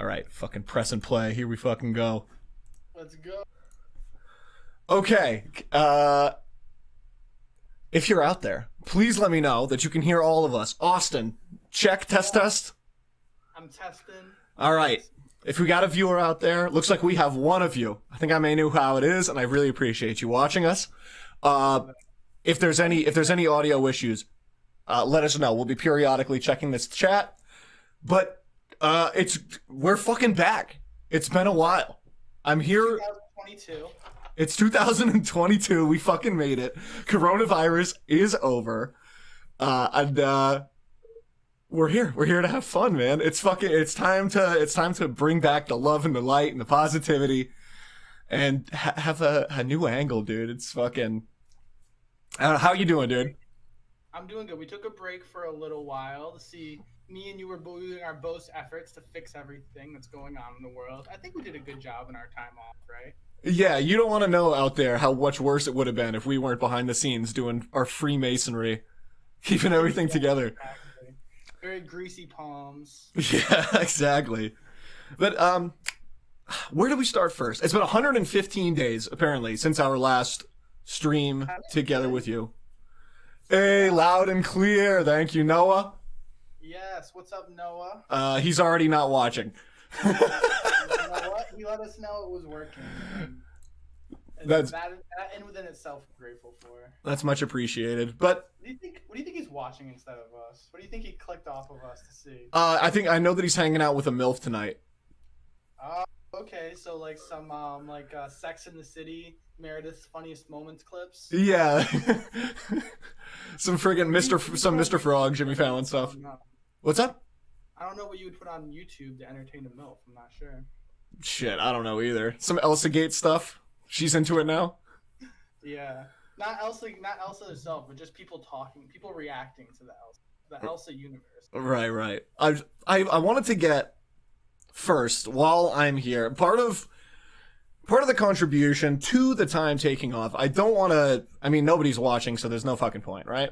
right, fucking press and play. Here we fucking go. Let's go. Okay, if you're out there, please let me know that you can hear all of us. Austin, check, test. I'm testing. All right. If we got a viewer out there, looks like we have one of you. I think I may know how it is, and I really appreciate you watching us. If there's any audio issues, let us know. We'll be periodically checking this chat. But we're fucking back. It's been a while. I'm here. 2022. It's 2022. We fucking made it. Coronavirus is over. And we're here. We're here to have fun, man. It's time to bring back the love and the light and the positivity and have a new angle, dude. It's fucking how you doing, dude? I'm doing good. We took a break for a little while to see. Me and you were doing our best efforts to fix everything that's going on in the world. I think we did a good job in our time off, right? Yeah, you don't want to know out there how much worse it would have been if we weren't behind the scenes doing our Freemasonry, keeping everything together. Exactly. Very greasy palms. Yeah, exactly. But where do we start first? It's been 115 days apparently since our last stream together with you. Hey, loud and clear. Thank you, Noah. Yes. What's up, Noah? He's already not watching. You know what? He let us know it was working. And That's that in within itself, I'm grateful for. That's much appreciated. But What do you think he's watching instead of us? What do you think he clicked off of us to see? I know that he's hanging out with a MILF tonight. Okay, so like some Sex in the City, Meredith's funniest moments clips. Yeah. Some friggin' Mr. Frog, Jimmy Fallon stuff. What's up? I don't know what you would put on YouTube to entertain a MILF. I'm not sure. Shit, I don't know either. Some Elsa Gate stuff. She's into it now. Yeah, not Elsa herself, but just people talking, people reacting to the Elsa universe. Right. I wanted to get first while I'm here. Part of the contribution to the time taking off. I don't want to. I mean, nobody's watching, so there's no fucking point, right?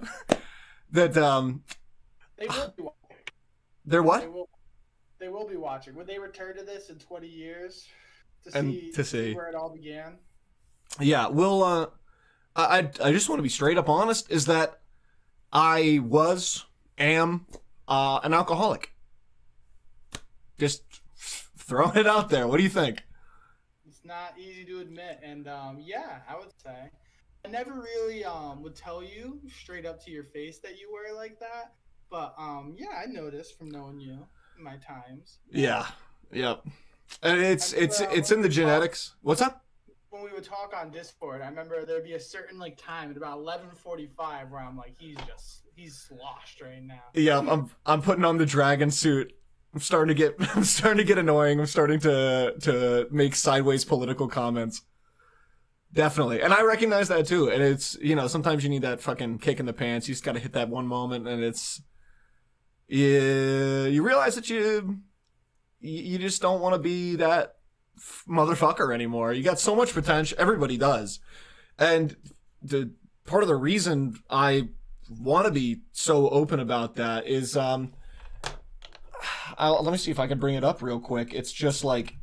That They will be watching. They're what? They will be watching. Would they return to this in 20 years to see where it all began? Yeah, well, I just want to be straight up honest. Is that I am an alcoholic. Just throwing it out there. What do you think? It's not easy to admit, and yeah, I would say I never really would tell you straight up to your face that you were like that. But yeah, I noticed from knowing you in my times. Yeah. Yep. And it's in the genetics. What's up? When we would talk on Discord, I remember there'd be a certain at about 11:45 where I'm like, he's sloshed right now. Yeah, I'm putting on the dragon suit. I'm starting to get annoying. I'm starting to make sideways political comments. Definitely. And I recognize that too. And it's, sometimes you need that fucking kick in the pants. You just got to hit that one moment, and you realize that you just don't want to be that motherfucker anymore. You got so much potential. Everybody does. And the part of the reason I want to be so open about that is, let me see if I can bring it up real quick. It's just like,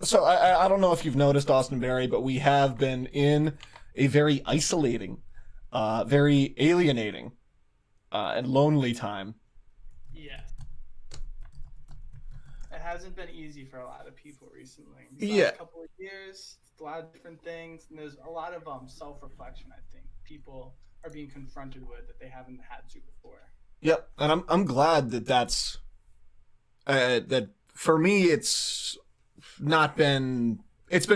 so I don't know if you've noticed, Austin Berry, but we have been in a very isolating, very alienating, and lonely time. Yeah. It hasn't been easy for a lot of people recently. Yeah. A couple of years, a lot of different things, and there's a lot of self-reflection. I think people are being confronted with that they haven't had to before. Yep, and I'm glad that's that for me. It's been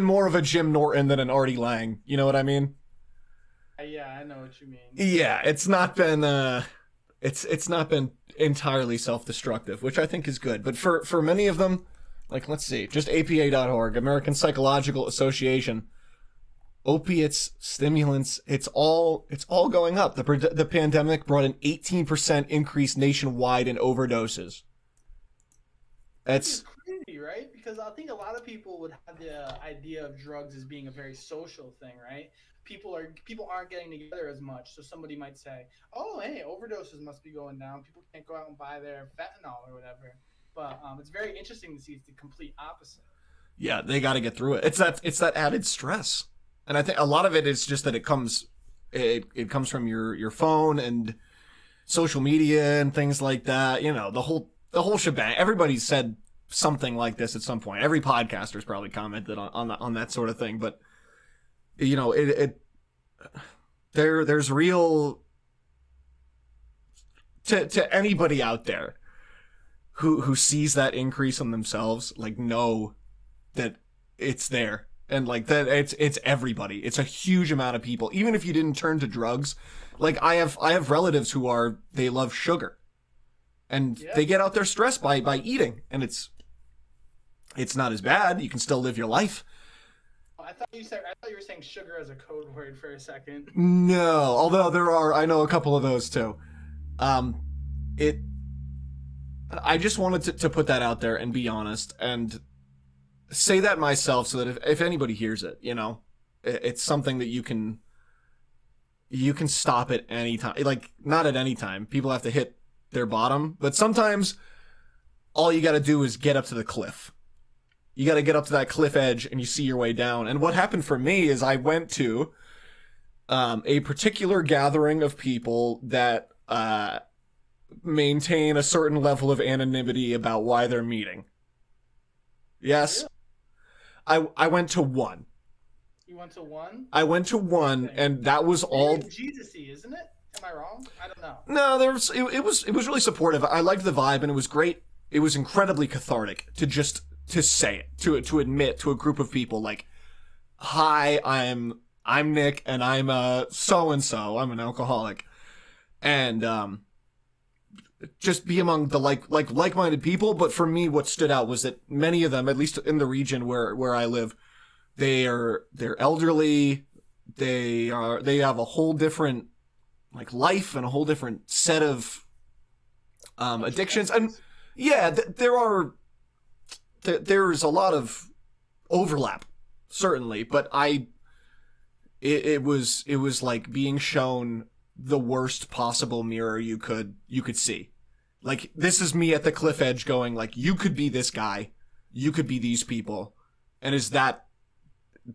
more of a Jim Norton than an Artie Lang. You know what I mean? Yeah, I know what you mean. Yeah, it's not been it's not been entirely self-destructive, which I think is good. But for many of them, like, let's see, just APA.org, American Psychological Association, opiates, stimulants, it's all going up. The pandemic brought an 18% increase nationwide in overdoses. It's crazy, right? Because I think a lot of people would have the idea of drugs as being a very social thing, right? People aren't getting together as much, so somebody might say, "Oh, hey, overdoses must be going down. People can't go out and buy their fentanyl or whatever." But it's very interesting to see it's the complete opposite. Yeah, they got to get through it. It's that added stress, and I think a lot of it is just that it comes from your phone and social media and things like that. You know, the whole shebang. Everybody's said something like this at some point. Every podcaster's probably commented on that sort of thing. But you know, there's real to anybody out there who sees that increase in themselves, like, know that it's there, and like that it's everybody. It's a huge amount of people. Even if you didn't turn to drugs, like I have relatives who they love sugar, and they get out their stress by eating, and it's not as bad. You can still live your life. I thought you were saying sugar as a code word for a second. No, although I know a couple of those too. I just wanted to put that out there and be honest and say that myself, so that if anybody hears it, you know, it's something that you can stop at any time. Like, not at any time. People have to hit their bottom, but sometimes all you got to do is get up to the cliff. You got to get up to that cliff edge and you see your way down. And what happened for me is I went to a particular gathering of people that maintain a certain level of anonymity about why they're meeting. Yes. I went to one. You went to one? I went to one, and that was all. Jesus-y, isn't it? Am I wrong? I don't know. No, it was really supportive. I liked the vibe, and it was great. It was incredibly cathartic to say it, to admit to a group of people, like, hi, I'm Nick, and I'm so and so. I'm an alcoholic, and just be among the like-minded people. But for me, what stood out was that many of them, at least in the region where I live, they're elderly. They have a whole different like life and a whole different set of addictions. And yeah, there's a lot of overlap, certainly, but it was like being shown the worst possible mirror you could see. Like, this is me at the cliff edge going, like, you could be this guy, you could be these people, and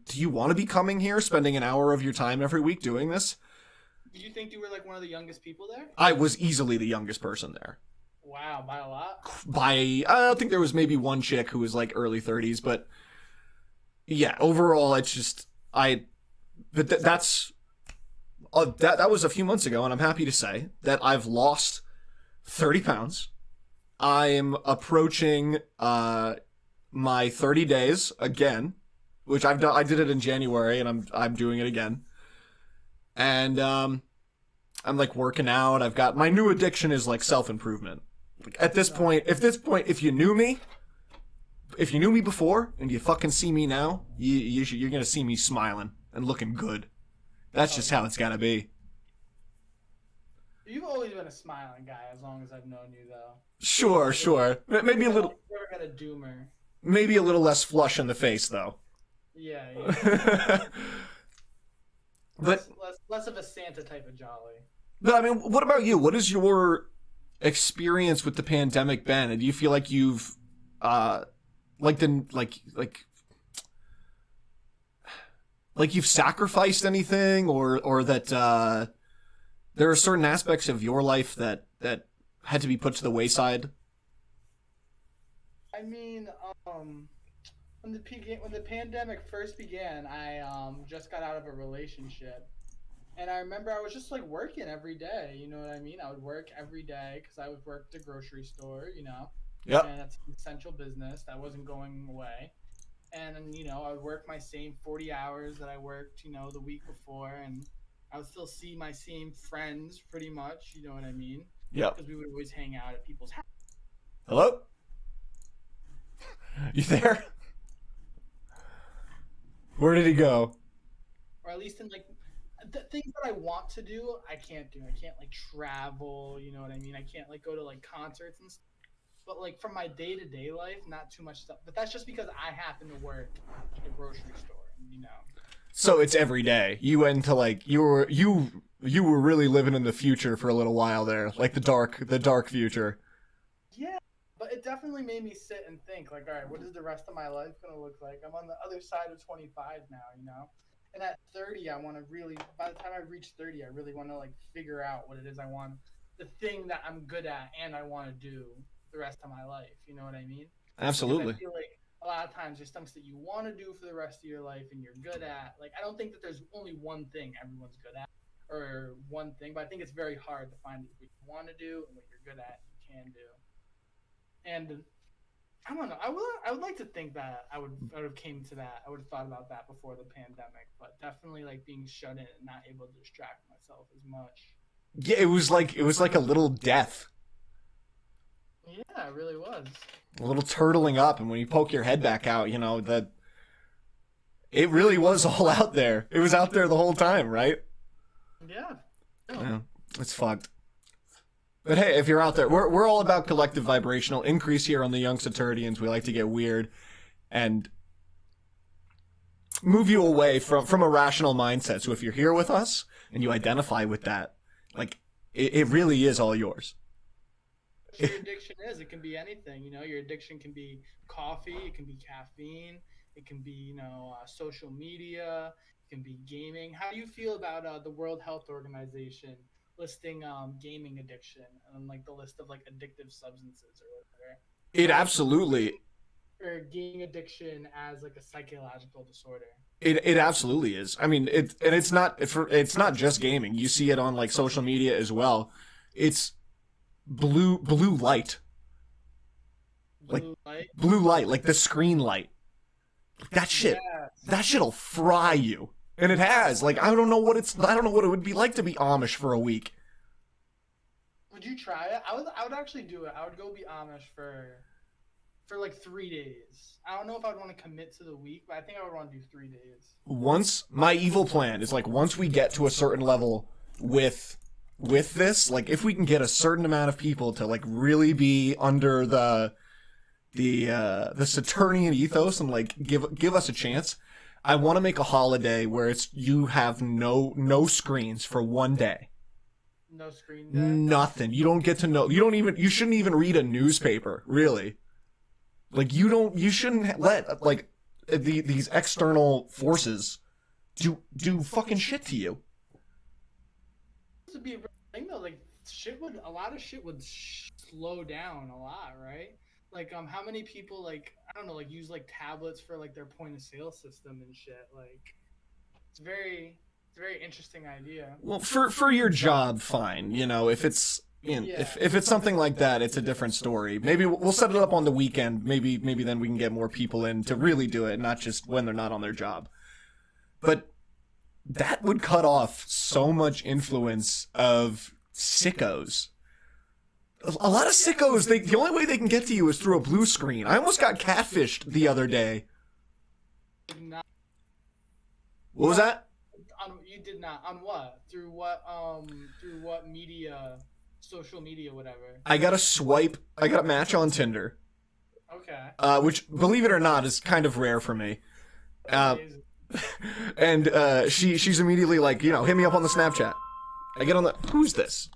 do you want to be coming here, spending an hour of your time every week doing this? Did you think you were like one of the youngest people there? I was easily the youngest person there. Wow, by a lot? I think there was maybe one chick who was like early 30s, but yeah, overall, it's just, that was a few months ago, and I'm happy to say that I've lost 30 pounds. I'm approaching my 30 days again, which I've done. I did it in January, and I'm doing it again. And I'm like working out. I've got my new addiction is like self-improvement. At this point, if you knew me before and you fucking see me now, you're gonna see me smiling and looking good. That's just how it's gotta be. You've always been a smiling guy as long as I've known you, though. Sure. Maybe a little. Never got a doomer. Maybe a little less flush in the face, though. Yeah. But less of a Santa type of jolly. But I mean, what about you? What is your experience with the pandemic been? And do you feel like you've you've sacrificed anything, or that there are certain aspects of your life that had to be put to the wayside? I mean, when the pandemic first began, I just got out of a relationship, and I remember I was just like working every day. You know what I mean? I would work every day because I would work at the grocery store. You know, Yep. and that's an essential business that wasn't going away. And I would work my same 40 hours that I worked, the week before, and I would still see my same friends pretty much. You know what I mean? Yep. Because we would always hang out at people's houses. Hello? You there? Where did he go? Or at least in like the things that I want to do, I can't do. I can't like travel, you know what I mean? I can't like go to like concerts and stuff. But like from my day-to-day life, not too much stuff. But that's just because I happen to work at a grocery store, So it's every day. You went into like you were really living in the future for a little while there, like the dark future. Yeah, but it definitely made me sit and think, like, all right, what is the rest of my life going to look like? I'm on the other side of 25 now, you know? And at 30, I want to really, by the time I reach 30, I really want to, like, figure out what it is I want, the thing that I'm good at and I want to do the rest of my life. You know what I mean? Absolutely. Because I feel like a lot of times there's things that you want to do for the rest of your life and you're good at. Like, I don't think that there's only one thing everyone's good at or one thing, but I think it's very hard to find what you want to do and what you're good at and you can do. And I don't know. I would like to think that I would have came to that. I would have thought about that before the pandemic, but definitely like being shut in and not able to distract myself as much. Yeah, it was like a little death. Yeah, it really was. A little turtling up, and when you poke your head back out, you know, that it really was all out there. It was out there the whole time, right? Yeah. Yeah, it's fucked. But hey, if you're out there, we're all about collective vibrational increase here on the Young Saturnians. We like to get weird and move you away from a rational mindset. So if you're here with us and you identify with that, like, it really is all yours. What your addiction is, it can be anything. You know, your addiction can be coffee, it can be caffeine, it can be, you know, social media, it can be gaming. How do you feel about the World Health Organization listing gaming addiction on like the list of like addictive substances or whatever? It absolutely, or gaming addiction as like a psychological disorder. It absolutely is. I mean, it's not just gaming. You see it on like social media as well. It's blue light. Blue light, like the screen light. That shit. Yes. That shit'll fry you. And it has. Like, I don't know what it would be like to be Amish for a week. Would you try it? I would actually do it. I would go be Amish for like 3 days. I don't know if I'd want to commit to the week, but I think I would want to do 3 days. My evil plan is like once we get to a certain level with this, like if we can get a certain amount of people to like really be under the Saturnian ethos and like give us a chance, I want to make a holiday where you have no screens for 1 day. No screen day? Nothing. You don't get to know. You shouldn't even read a newspaper, really. Like you shouldn't let like these external forces do fucking shit to you. This would be a real thing though. Like a lot of shit would slow down a lot, right? Like how many people like I don't know like use like tablets for like their point of sale system and shit. Like it's a very interesting idea. Well, for your job, fine. You know, if it's if it's something like that, it's a different story. Maybe we'll set it up on the weekend. Maybe then we can get more people in to really do it, not just when they're not on their job. But that would cut off so much influence of sickos. A lot of sickos, the only way they can get to you is through a blue screen. I almost got catfished the other day. What was that? You did not. On what? Through what media? Social media, whatever. I got a match on Tinder. Okay. Which, believe it or not, is kind of rare for me. And she's immediately like, you know, hit me up on the Snapchat. I get on the, who's this?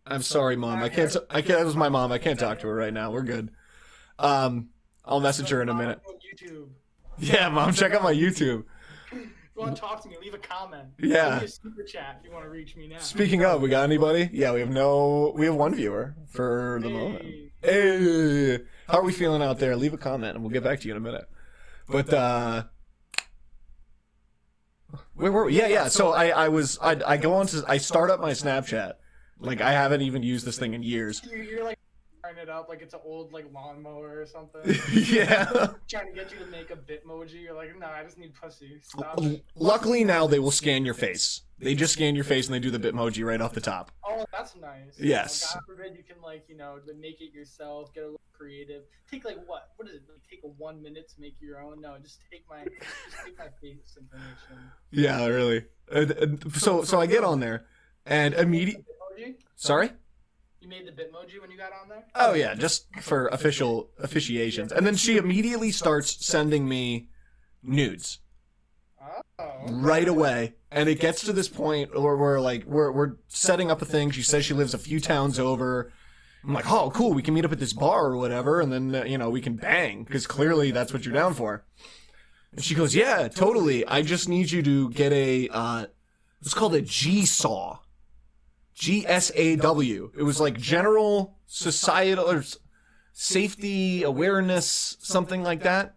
I'm sorry, Mom. I can't, it was my mom. I can't talk to her right now. We're good. I'll message her in a minute. YouTube. Yeah, Mom, check out my YouTube. If you want to talk to me, leave a comment. Yeah. Give me a super chat if you want to reach me now. Speaking of, we got anybody? Yeah, we have one viewer for the moment. Hey, how are we feeling out there? Leave a comment and we'll get back to you in a minute. But where were we? Yeah. So I start up my Snapchat. Like I haven't even used this thing in years. You're like it up like it's an old like lawnmower or something. Yeah. Trying to get you to make a Bitmoji. You're like, no, I just need pussy. Stop. Luckily now they will scan your face. They just scan your face and they do the Bitmoji right off the top. Oh, that's nice. Yes. God forbid you can like, you know, make it yourself, get a little creative. Take like what is it? Like take a 1 minute to make your own? No, just take my face information. Yeah, really. So I get on there and immediately. Sorry? You made the Bitmoji when you got on there? Oh yeah, just for officiations. And then she immediately starts sending me nudes. Oh. Okay. Right away. And it gets to this point where we're setting up a thing. She says she lives a few towns over. I'm like, oh, cool, we can meet up at this bar or whatever, and then, we can bang, because clearly that's what you're down for. And she goes, yeah, totally. I just need you to get it's called a G-SAW. GSAW. It was like General Societal or Safety Awareness, something like that.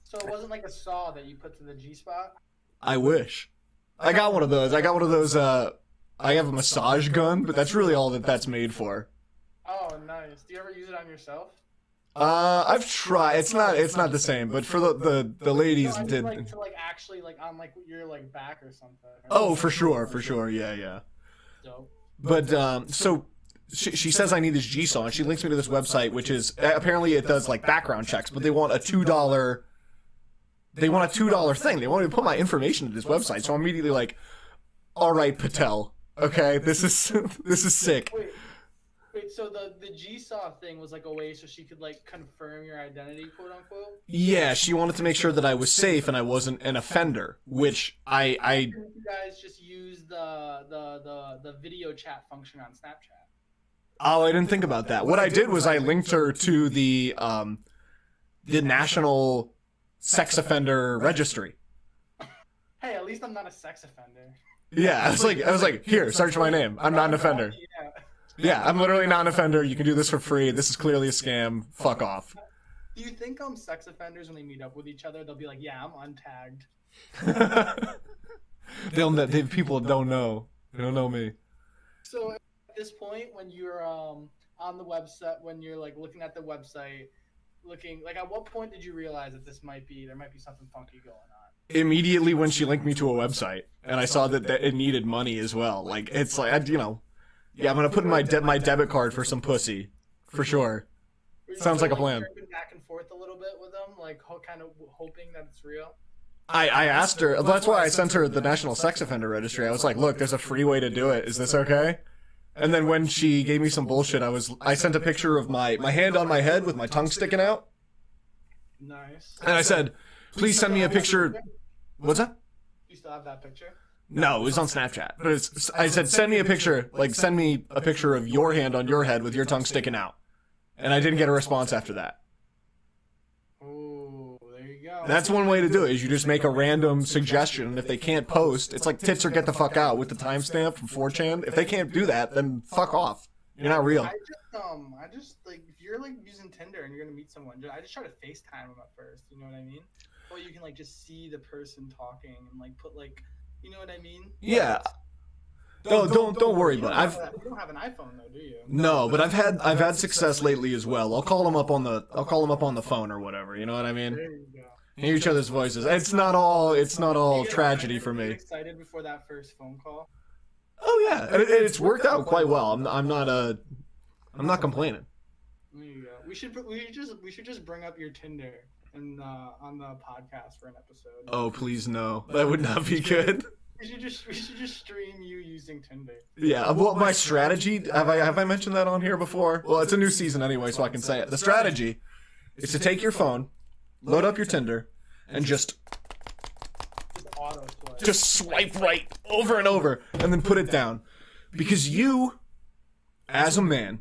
So it wasn't like a saw that you put to the G-spot? I wish. I got one of those. I have a massage gun, but that's really all that's made for. Oh, nice. Do you ever use it on yourself? I've tried. It's not the same, but for the ladies no, did. Like to actually on your back or something. Oh, for sure. Yeah. Dope. But so she says I need this G-SAW, and she links me to this website, which is apparently it does like background checks, but they want a $2. They want a $2 thing. They want me to put my information to this website, so I'm immediately like, all right, Patel. Okay, this is sick. Wait, so the G-SAW thing was like a way so she could confirm your identity, quote unquote? Yeah, she wanted to make sure that I was safe and I wasn't an offender, which I You guys just use the video chat function on Snapchat. Oh, I didn't think about that. What I did was I linked her to the National Sex Offender Registry. Hey, at least I'm not a sex offender. Yeah, I was like, here, search my name. I'm not an offender. Yeah, I'm literally not an offender. You can do this for free. This is clearly a scam. Fuck off. Do you think sex offenders, when they meet up with each other, they'll be like, yeah, I'm untagged? People don't know. They don't know me. So at this point, when you're on the website, when you're looking at the website, at what point did you realize that there might be something funky going on? Immediately when she linked me to a website, and I saw that it needed money as well. Yeah, I'm gonna put in my debit card for some pussy, for sure. Sounds like a plan. Back and forth a little bit with them, kind of hoping that it's real. I asked her. That's why I sent her the National Sex Offender Registry. I was like, look, there's a free way to do it. Is this okay? And then when she gave me some bullshit, I sent a picture of my hand on my head with my tongue sticking out. Nice. And I said, please send me a picture. What's that? You still have that picture? No, it was on Snapchat. But I said, send me a picture. Send me a picture of your hand on your head with your tongue sticking out. And I didn't get a response after that. Oh, there you go. That's one way to do it, is you just make a random suggestion, and if they can't post, it's like tits or get the fuck out with the timestamp from 4chan. If they can't do that, then fuck off. You're not real. I just if you're using Tinder and you're gonna meet someone, I just try to FaceTime them at first. You know what I mean? Or you can just see the person talking and put you know what I mean? Yeah. Don't worry about it. You don't have an iPhone though, do you? No, but I've had success lately as well. I'll call them up on the phone or whatever. You know what I mean? There you go. Hear each other's voices. It's not all tragedy for me. Excited before that first phone call? Oh yeah, it's worked out quite well. I'm not complaining. There you go. We should just bring up your Tinder and on the podcast for an episode. Oh please no, that would not be good. We should just stream you using Tinder. Yeah, well, my strategy, have I mentioned that on here before? Well, it's a new season anyway, so I can say it. The strategy is to take your phone, load up your Tinder, and just swipe right over and over, and then put it down. Because you, as a man,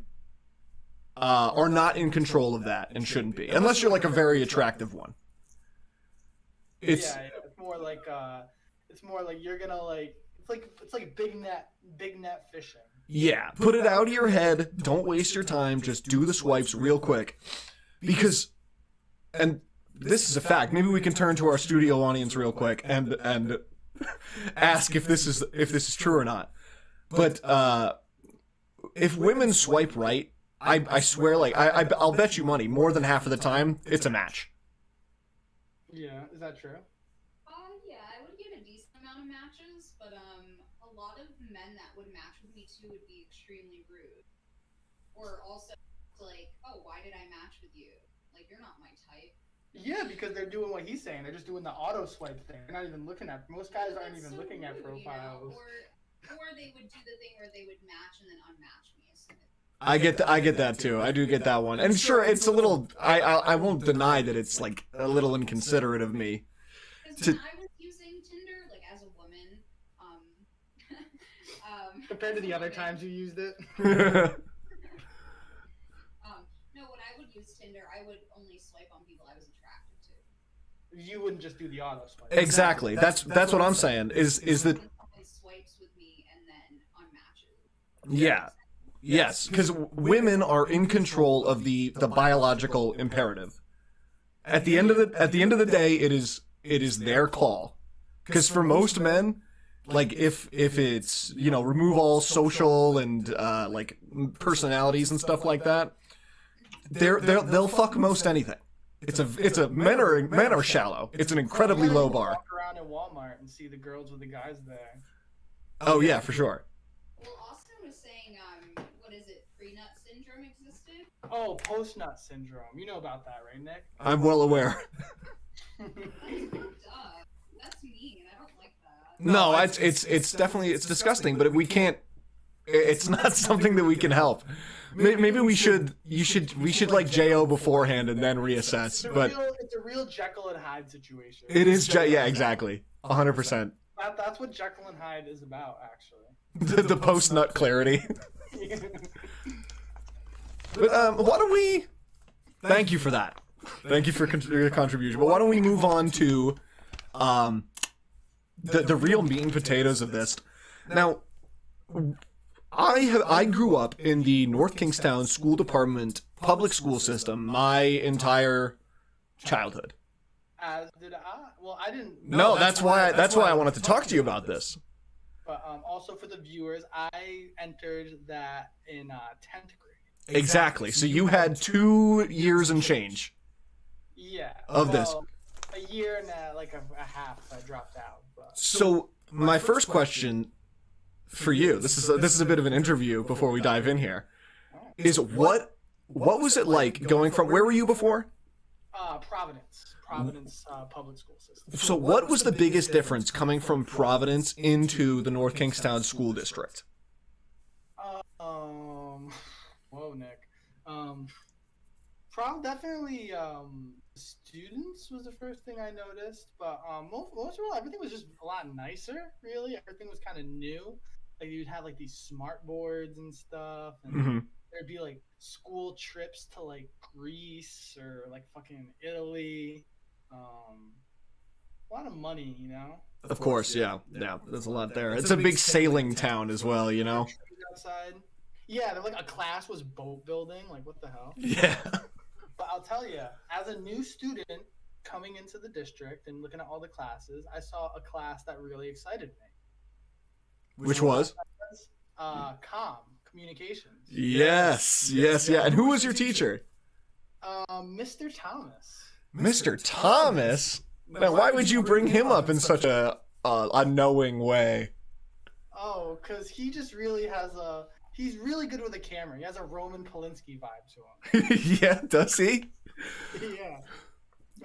are not in control of that and shouldn't be. Unless you're a very attractive one. It's more like you're gonna it's like big net fishing. Yeah, put it out of your head. Don't waste your time. Just do the swipes real quick, because, and this is a fact. Maybe we can turn to our studio audience real quick and ask if this is true or not. But if women swipe right, I swear, I'll bet you money more than half of the time it's a match. Yeah, is that true? Yeah, I would get a decent amount of matches, but a lot of men that would match with me too would be extremely rude. Or also oh, why did I match with you? You're not my type. Yeah, because they're doing what he's saying. They're just doing the auto swipe thing. They're not even looking at. Most guys aren't even looking at profiles. Or they would do the thing where they would match and then unmatch me. I get that too. I do get that one. And sure, it's a little. I won't deny that it's a little inconsiderate of me. When I was using Tinder, as a woman, compared to the other times you used it. use Tinder, I would only swipe on people I was attracted to. You wouldn't just do the auto swipe. Exactly. That's what I'm saying. Is that When someone swipes with me and then unmatches. yeah. Yes, because women are in control of the biological imperative. At the end of the day, it is their call. Because for most men, like if it's remove all social and like personalities and stuff like that, they'll fuck most anything. It's a men are shallow. It's an incredibly low bar. Walk around in Walmart and see the girls with the guys there. Oh yeah, for sure. Well, Austin was saying, what is it? Pre-nut syndrome existed. Oh, post-nut syndrome. You know about that, right, Nick? I'm well aware. That's fucked up. That's mean. I don't like that. No, it's definitely disgusting, but we can't. It's not something that we can help. Maybe we should like JO beforehand and then reassess. But it's a real Jekyll and Hyde situation. it is yeah, exactly, 100%. That's what Jekyll and Hyde is about, actually. The post nut clarity. But why don't we? Thank you for that. Thank you for your contribution. But why don't we move on to the real meat and potatoes of this? Now, I grew up in the North Kingstown School Department public school system my entire childhood. As did I. Well, I didn't. No, that's why I wanted to talk to you about this. But also for the viewers, I entered that in 10th grade. Exactly. So you had 2 years and change. Yeah. Of this. A year and a half. I dropped out. But. So my first question for you, this is a bit of an interview before we dive in here, is what was it like going from, where were you before? Providence public school system. So what was the biggest difference coming from Providence into the North Kingstown School District? Whoa, Nick. Definitely students was the first thing I noticed, but most of all, everything was just a lot nicer. Really, everything was kind of new. Like you'd have like these smart boards and stuff, and there'd be like school trips to like Greece or like fucking Italy. A lot of money, you know. Of course, yeah. There's a lot there. It's a big sailing town as well, you know. Outside. Yeah, like a class was boat building. Like what the hell? Yeah. But I'll tell you, as a new student coming into the district and looking at all the classes, I saw a class that really excited me. Which was? Communications. Yes. And who was your teacher? Mr. Thomas. Mr. Thomas? Now, why would you bring him up in such a unknowing way? Oh, because he just really has he's really good with a camera. He has a Roman Polanski vibe to him. Yeah, does he? Yeah.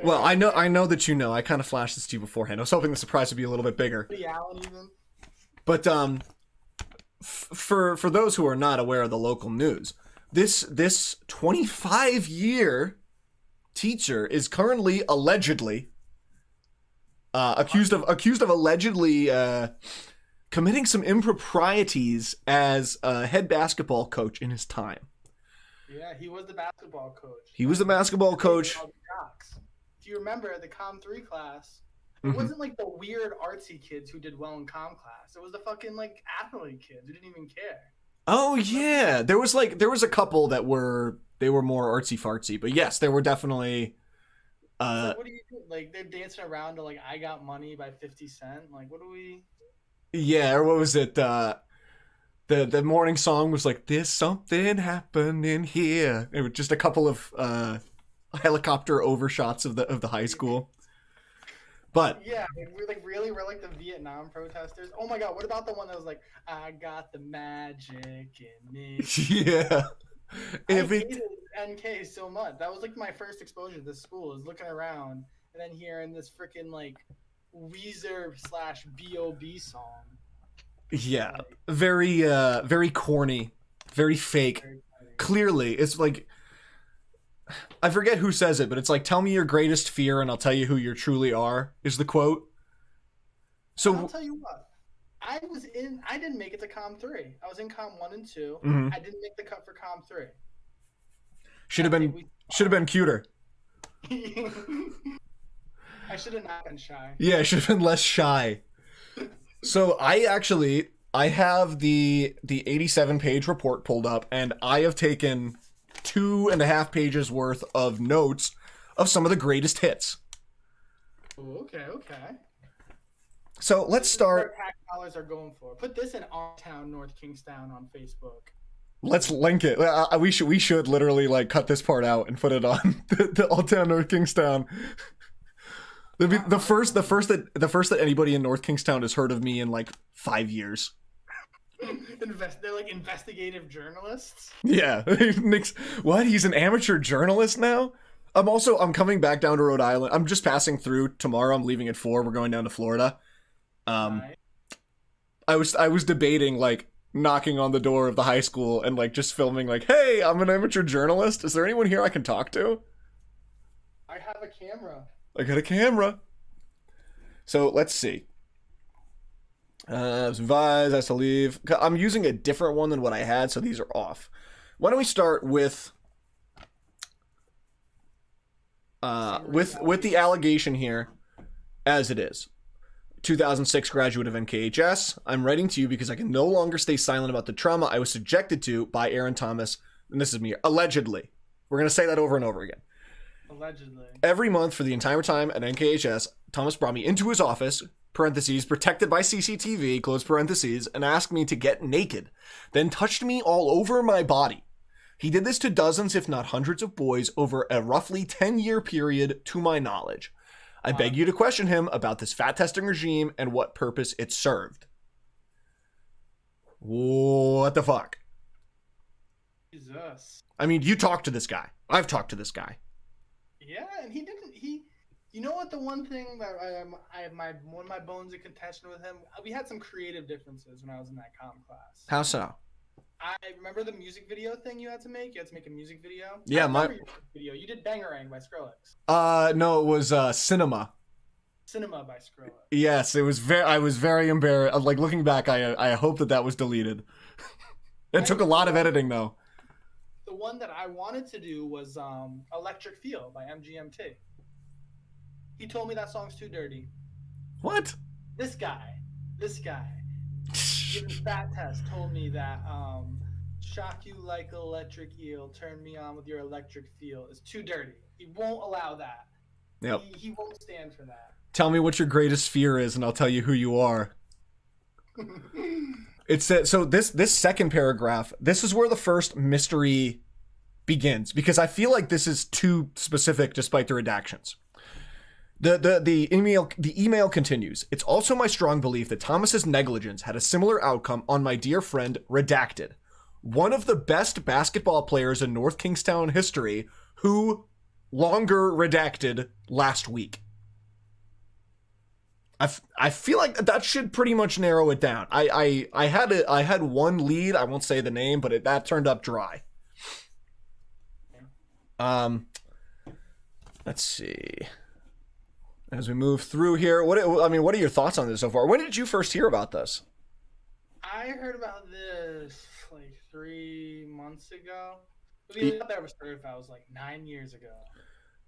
Well, I know that you know. I kind of flashed this to you beforehand. I was hoping the surprise would be a little bit bigger. Woody Allen even. But for those who are not aware of the local news, this 25-year teacher is currently allegedly accused of allegedly committing some improprieties as a head basketball coach in his time. Yeah, he was the basketball coach. He was the basketball coach. If you remember the Com 3 class, it wasn't like the weird artsy kids who did well in Com class. It was the fucking like athlete kids who didn't even care. Oh yeah, there was a couple that were more artsy fartsy, but yes, there were definitely. Like, what do you do? Like they're dancing around to like "I Got Money" by 50 Cent. Like, what do we? Yeah, or what was it? The morning song was like, "There's something happening here." It was just a couple of helicopter overshots of the high school. But yeah, we're like the Vietnam protesters. Oh my god, what about the one that was like, "I got the magic in me"? Yeah. I hated NK so much. That was like my first exposure to this school, is looking around and then hearing this freaking like Weezer / B.O.B. song. Yeah, very corny, very fake. Clearly, it's like, I forget who says it, but it's like, "Tell me your greatest fear and I'll tell you who you truly are," is the quote. So I'll tell you what. I didn't make it to Com 3. I was in Com 1 and 2. Mm-hmm. I didn't make the cut for Com 3. Should have been cuter. I should have not been shy. Yeah, should have been less shy. So I have the 87-page report pulled up, and I have taken 2.5 pages worth of notes of some of the greatest hits. Ooh, okay. So let's start. What tax dollars are going for? Put this in our town, North Kingstown, on Facebook. Let's link it. We should literally like cut this part out and put it on the All Town North Kingstown. The first that anybody in North Kingstown has heard of me in like 5 years. They're like investigative journalists. Yeah, Nick's what? He's an amateur journalist now. I'm coming back down to Rhode Island. I'm just passing through tomorrow. I'm leaving at 4. We're going down to Florida. Right. I was debating like knocking on the door of the high school and like just filming like, hey, I'm an amateur journalist. Is there anyone here I can talk to? I have a camera. I got a camera. So let's see. Some vibes, I have to leave. I'm using a different one than what I had, so these are off. Why don't we start with the allegation here as it is. 2006 graduate of NKHS. I'm writing to you because I can no longer stay silent about the trauma I was subjected to by Aaron Thomas. And this is me, allegedly. We're going to say that over and over again. Allegedly. Every month for the entire time at NKHS, Thomas brought me into his office, parentheses, protected by CCTV, close parentheses, and asked me to get naked, then touched me all over my body. He did this to dozens, if not hundreds of boys over a roughly 10-year period, to my knowledge. I beg you to question him about this fat testing regime and what purpose it served. What the fuck? Jesus. I mean, you talked to this guy. I've talked to this guy. Yeah, and he didn't. You know what? The one thing that one of my bones of contention with him. We had some creative differences when I was in that comm class. How so? I remember the music video thing you had to make. You had to make a music video. Yeah, your video. You did Bangarang by Skrillex. No, it was Cinema. Cinema by Skrillex. Yes, it was I was very embarrassed. Like looking back, I hope that was deleted. It took a lot of editing though. The one that I wanted to do was Electric Feel by MGMT. He told me that song's too dirty. What? This guy, giving fat test, told me that shock you like electric eel, turn me on with your electric feel is too dirty. He won't allow that. Yep. He won't stand for that. Tell me what your greatest fear is, and I'll tell you who you are. It said so. This second paragraph. This is where the first mystery begins because I feel like this is too specific, despite the redactions. The email continues. It's also my strong belief that Thomas's negligence had a similar outcome on my dear friend Redacted, one of the best basketball players in North Kingstown history, who longer redacted last week. I feel like that should pretty much narrow it down. I had one lead. I won't say the name, but that turned up dry. Let's see. As we move through here, what are your thoughts on this so far? When did you first hear about this? I heard about this like 3 months ago. I thought that was started I was like 9 years ago.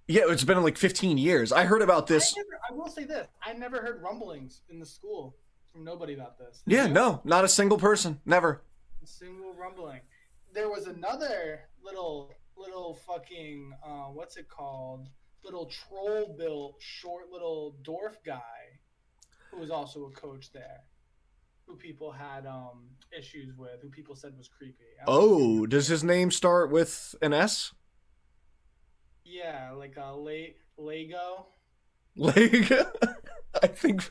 Yeah, it's been like 15 years. I heard about this. I will say this. I never heard rumblings in the school from nobody about this. Yeah, no, not a single person. Never. A single rumbling. There was another little fucking, what's it called? Little troll built short little dwarf guy who was also a coach there, who people had issues with, who people said was creepy. Oh, does his name start with an S? Yeah, like a Lego. Lego. I think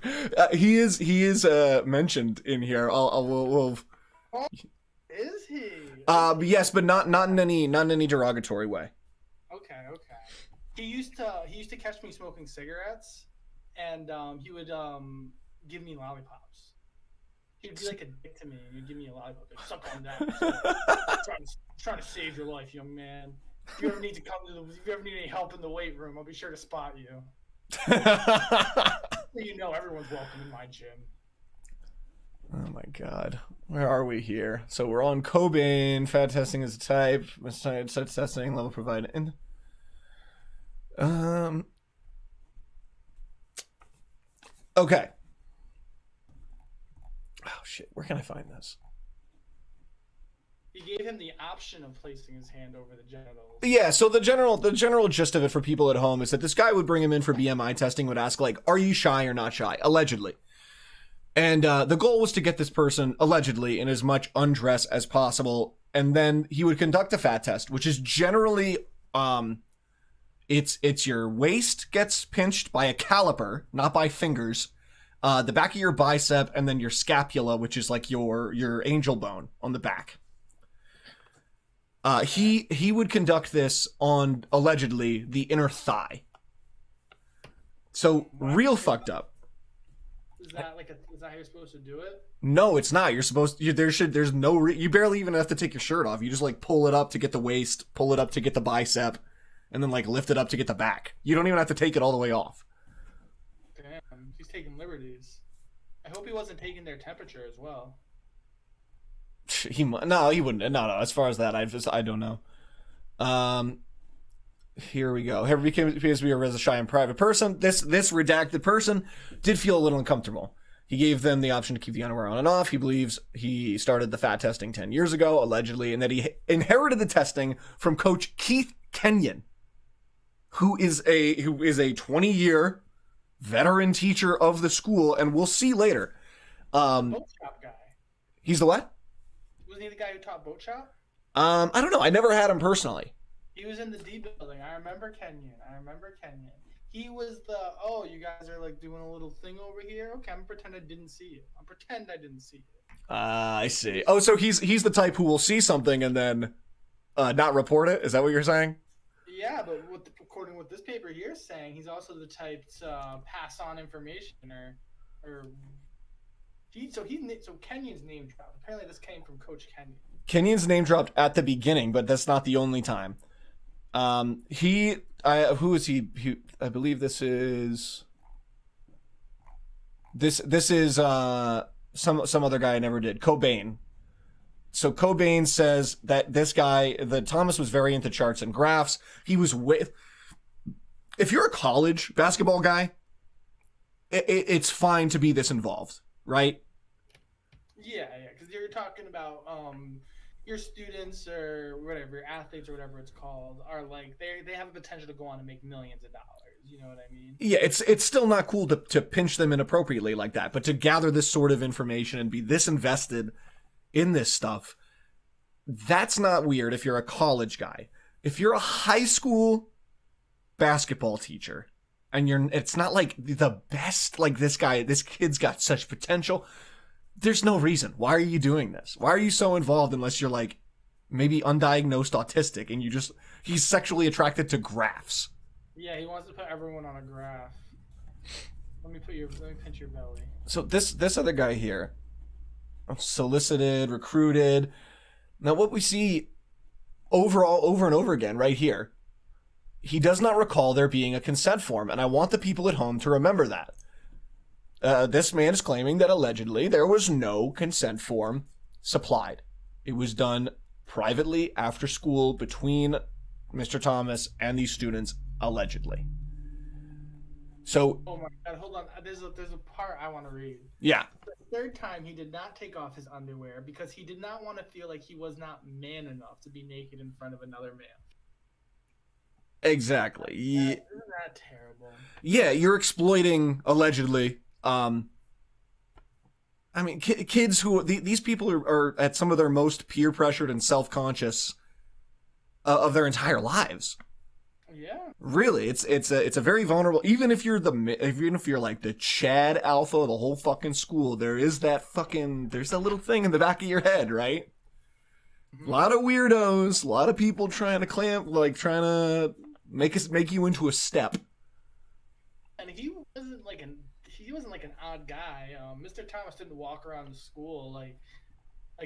he is mentioned in here. We'll... Oh, is he? Yes, but not in any derogatory way. Okay. He used to catch me smoking cigarettes, and he would give me lollipops. He'd be like a dick to me, and he'd give me a lollipop. Like, suck on that. trying to save your life, young man. If you ever need any help in the weight room, I'll be sure to spot you. You know everyone's welcome in my gym. Oh my god. Where are we here? So we're on Cobain. Fat testing is a type. Set testing level provided. Okay. Oh shit. Where can I find this? He gave him the option of placing his hand over the genitals. Yeah, so the general gist of it for people at home is that this guy would bring him in for BMI testing, would ask, like, are you shy or not shy? Allegedly. And the goal was to get this person, allegedly, in as much undress as possible. And then he would conduct a fat test, which is generally, it's your waist gets pinched by a caliper, not by fingers. The back of your bicep, and then your scapula, which is like your angel bone on the back. He would conduct this on, allegedly, the inner thigh. So, real fucked up. Is that how you're supposed to do it? No, it's not. You're supposed to, you barely even have to take your shirt off. You just, like, pull it up to get the waist, pull it up to get the bicep, and then, like, lift it up to get the back. You don't even have to take it all the way off. Damn, he's taking liberties. I hope he wasn't taking their temperature as well. He wouldn't. No. As far as that, I don't know. Here we go. Harry appears to be a shy and private person. This redacted person did feel a little uncomfortable. He gave them the option to keep the underwear on and off. He believes he started the fat testing 10 years ago, allegedly, and that he inherited the testing from Coach Keith Kenyon, who is a 20-year veteran teacher of the school, and we'll see later. Boat shop guy. He's the what? Wasn't he the guy who taught boat shop? I don't know. I never had him personally. He was in the D building. I remember Kenyon. He was you guys are like doing a little thing over here. Okay, I'm gonna pretend I didn't see you. I see. Oh, so he's the type who will see something and then not report it? Is that what you're saying? Yeah, but according to what this paper here is saying, he's also the type to pass on information So Kenyon's name dropped. Apparently this came from Coach Kenyon. Kenyon's name dropped at the beginning, but that's not the only time. Who is he? I believe this is some other guy I never did. Cobain. So Cobain says that this guy, that Thomas was very into charts and graphs. He was if you're a college basketball guy, it's fine to be this involved, right? Yeah, because you're talking about your students or whatever, your athletes or whatever it's called, are like they have the potential to go on and make millions of dollars. You know what I mean? Yeah, it's still not cool to pinch them inappropriately like that, but to gather this sort of information and be this invested in this stuff, that's not weird if you're a college guy. If you're a high school basketball teacher and it's not like the best, like this kid's got such potential, there's no reason. Why are you doing this? Why are you so involved unless you're like maybe undiagnosed autistic and he's sexually attracted to graphs? Yeah, he wants to put everyone on a graph. Let me pinch your belly. So this other guy here, solicited, recruited. Now what we see over and over again right here, he does not recall there being a consent form, and I want the people at home to remember that. This man is claiming that allegedly there was no consent form supplied. It was done privately after school between Mr. Thomas and these students, allegedly. So, oh my God, hold on. There's a part I want to read. Yeah. The third time, he did not take off his underwear because he did not want to feel like he was not man enough to be naked in front of another man. Exactly. Isn't that terrible? Yeah, you're exploiting, allegedly. I mean, kids who these people are at some of their most peer pressured and self-conscious of their entire lives. Yeah. Really, it's a very vulnerable. Even if you're like the Chad Alpha of the whole fucking school, there's that little thing in the back of your head, right? Mm-hmm. A lot of weirdos, a lot of people trying to make you into a step. And he wasn't like an odd guy. Mr. Thomas didn't walk around the school like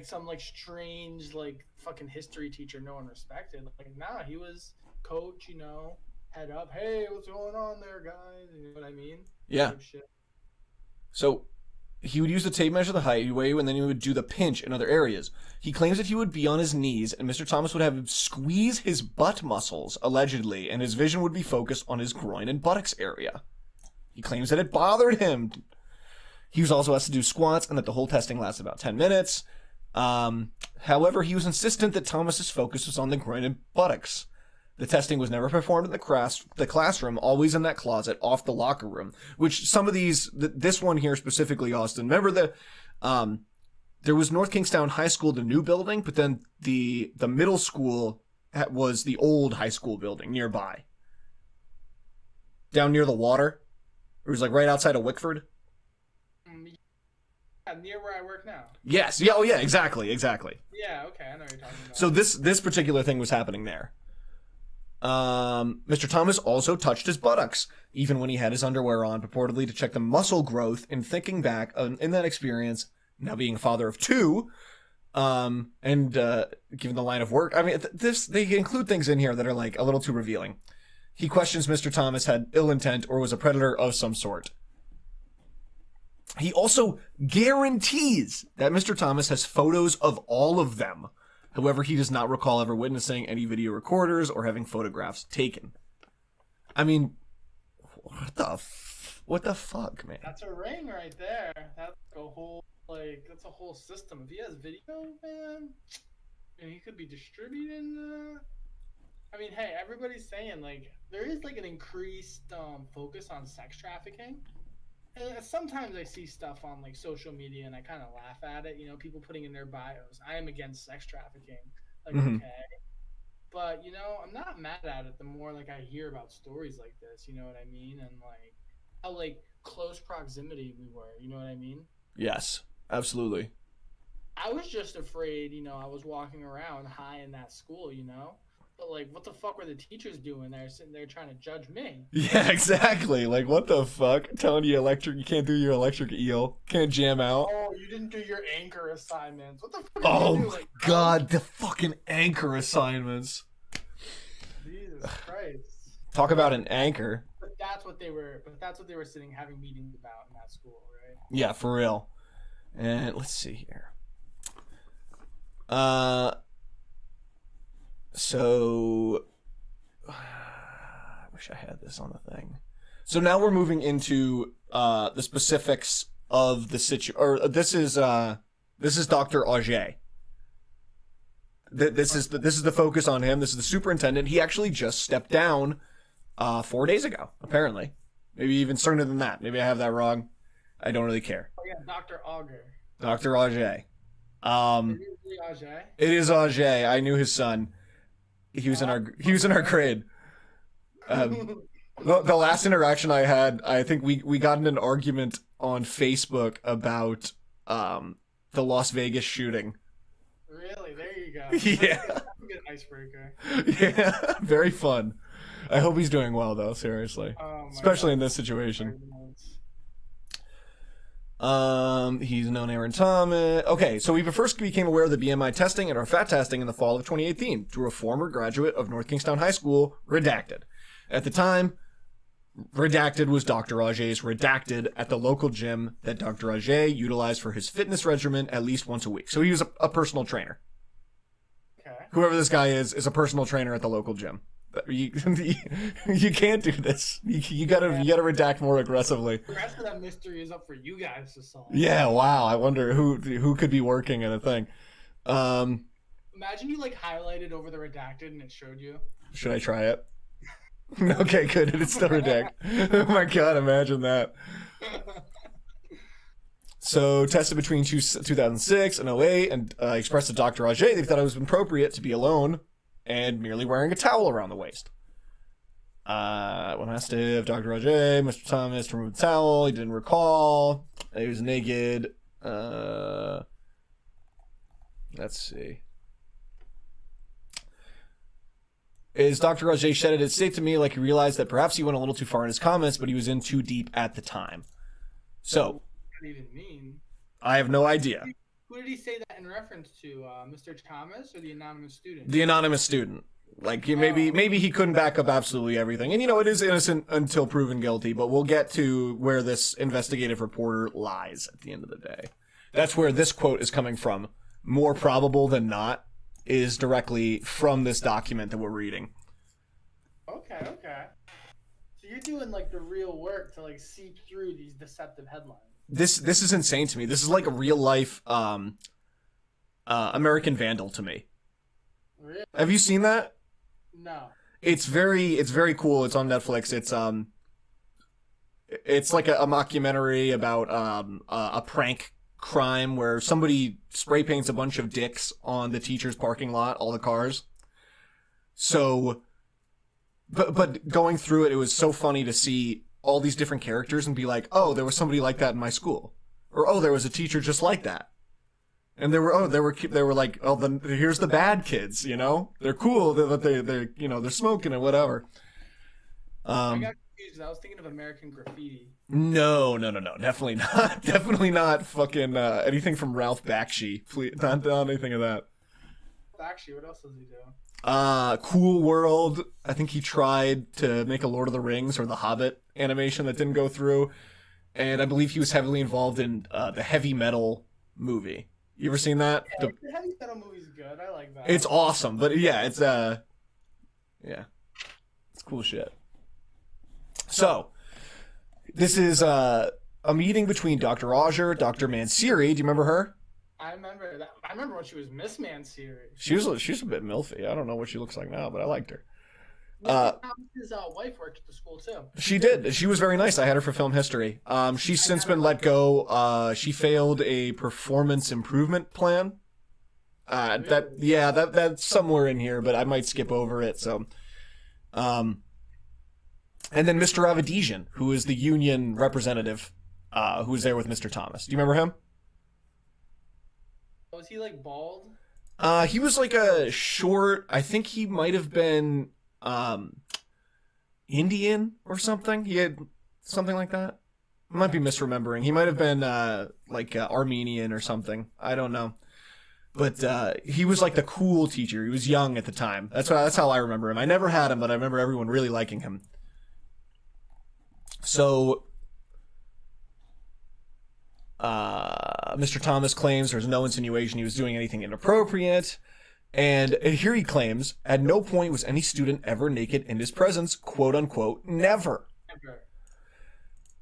some like strange like fucking history teacher no one respected. Like, nah, he was coach, head up. Hey, what's going on there, guys? You know what I mean? Yeah. So he would use the tape measure the height, weigh you, and then he would do the pinch in other areas. He claims that he would be on his knees, and Mr. Thomas would have him squeeze his butt muscles, allegedly, and his vision would be focused on his groin and buttocks area. He claims that it bothered him. He was also asked to do squats, and that the whole testing lasted about 10 minutes. However, he was insistent that Thomas's focus was on the groin and buttocks. The testing was never performed in the classroom, always in that closet off the locker room. Which some of these, this one here specifically, Austin. Remember there was North Kingstown High School, the new building, but then the middle school was the old high school building nearby, down near the water. It was like right outside of Wickford. Yeah, near where I work now. Yes. Yeah. Oh, yeah. Exactly. Yeah. Okay. I know what you're talking about. So this particular thing was happening there. Mr. Thomas also touched his buttocks, even when he had his underwear on, purportedly to check the muscle growth. And thinking back in that experience, now being a father of two, and given the line of work, I mean, they include things in here that are like a little too revealing. He questions Mr. Thomas had ill intent or was a predator of some sort. He also guarantees that Mr. Thomas has photos of all of them. However, he does not recall ever witnessing any video recorders or having photographs taken. I mean, what the fuck, man? That's a ring right there. That's a whole system. If he has video, man, and he could be distributing. I mean, hey, everybody's saying like there is like an increased focus on sex trafficking. And sometimes I see stuff on like social media and I kind of laugh at it. You know, people putting in their bios, I am against sex trafficking. Like, okay. But, you know, I'm not mad at it the more like I hear about stories like this, you know what I mean? And like how like close proximity we were, you know what I mean? Yes, absolutely. I was just afraid, you know, I was walking around high in that school, you know? But, like, what the fuck were the teachers doing there, sitting there trying to judge me? Yeah, exactly. Like, what the fuck? Telling you you can't do your electric eel. Can't jam out. Oh, you didn't do your anchor assignments. What the fuck Oh, did you do? my Like, God. The fucking anchor assignments. Jesus Christ. Talk about an anchor. But that's what they were sitting having meetings about in that school, right? Yeah, for real. And let's see here. So, I wish I had this on the thing. So now we're moving into the specifics of the situation. This is Dr. Auger. This is the focus on him. This is the superintendent. He actually just stepped down 4 days ago, apparently. Maybe even sooner than that. Maybe I have that wrong. I don't really care. Oh yeah, Dr. Auger. Dr. Auger. Is it really Auger? It is Auger. I knew his son. He was in our grade. The last interaction I had, I think we got in an argument on Facebook about the Las Vegas shooting. Really? There you go. Yeah. That's a good icebreaker. Yeah, very fun. I hope he's doing well though, seriously. Oh, Especially God. in this situation. He's known Aaron Thomas. Okay, so we first became aware of the BMI testing and our fat testing in the fall of 2018 through a former graduate of North Kingstown High School, Redacted. At the time, Redacted was Dr. Auger's Redacted at the local gym that Dr. Auger utilized for his fitness regimen at least once a week. So he was a personal trainer. Okay. Whoever this guy is a personal trainer at the local gym. You can't do this. You gotta redact more aggressively. The rest of that mystery is up for you guys to solve. Yeah, wow. I wonder who could be working at a thing. Imagine you like highlighted over the redacted and it showed you. Should I try it? Okay, good. It's still redacted. Oh my God, imagine that. So, tested between 2006 and 08, and expressed to Dr. Auger they thought it was appropriate to be alone and merely wearing a towel around the waist. When asked if Dr. Auger, Mr. Thomas, to remove the towel, he didn't recall. He was naked. Let's see. Is Dr. Auger said it safe to me like he realized that perhaps he went a little too far in his comments, but he was in too deep at the time. So, What did he even mean? I have no idea. Who Who did he say that in reference to? Mr. Thomas or the anonymous student? The anonymous student. Like, maybe he couldn't back up absolutely everything. And, it is innocent until proven guilty, but we'll get to where this investigative reporter lies at the end of the day. That's where this quote is coming from. More probable than not is directly from this document that we're reading. Okay. So you're doing, like, the real work to, like, seep through these deceptive headlines. This is insane to me. This is like a real life American Vandal to me. Really? Have you seen that? No. It's very cool. It's on Netflix. It's like a mockumentary about a prank crime where somebody spray paints a bunch of dicks on the teacher's parking lot, all the cars. So, but going through it, it was so funny to see all these different characters and be like, oh, there was somebody like that in my school, or oh, there was a teacher just like that. And they were like, oh, here's the bad kids, they're cool, they're smoking and whatever. I got confused. I was thinking of American Graffiti. No, definitely not fucking anything from Ralph Bakshi. Please, not anything of that. Bakshi, what else does he do? Cool World. I think he tried to make a Lord of the Rings or the Hobbit animation that didn't go through, and I believe he was heavily involved in the Heavy Metal movie. You ever seen that? Yeah, the Heavy Metal movie's good. I like that. It's awesome, but yeah, it's cool shit. So, this is a meeting between Dr. Auger, Dr. Mansiri. Do you remember her? I remember that. I remember when she was Miss Mansiri. She was a bit milfy. I don't know what she looks like now, but I liked her. His wife worked at the school too. She did. She was very nice. I had her for film history. She's since been let go. She failed a performance improvement plan. That's somewhere in here, but I might skip over it. So, and then Mr. Avedizian, who is the union representative, who was there with Mr. Thomas. Do you remember him? Was he like bald? He was like a short. I think he might have been Indian or something. He had something like that. I might be misremembering. He might have been Armenian or something. I don't know. But he was like the cool teacher. He was young at the time. That's how I remember him. I never had him, but I remember everyone really liking him. So Mr. Thomas claims there's no insinuation he was doing anything inappropriate. And here he claims, at no point was any student ever naked in his presence, quote unquote, never. Never.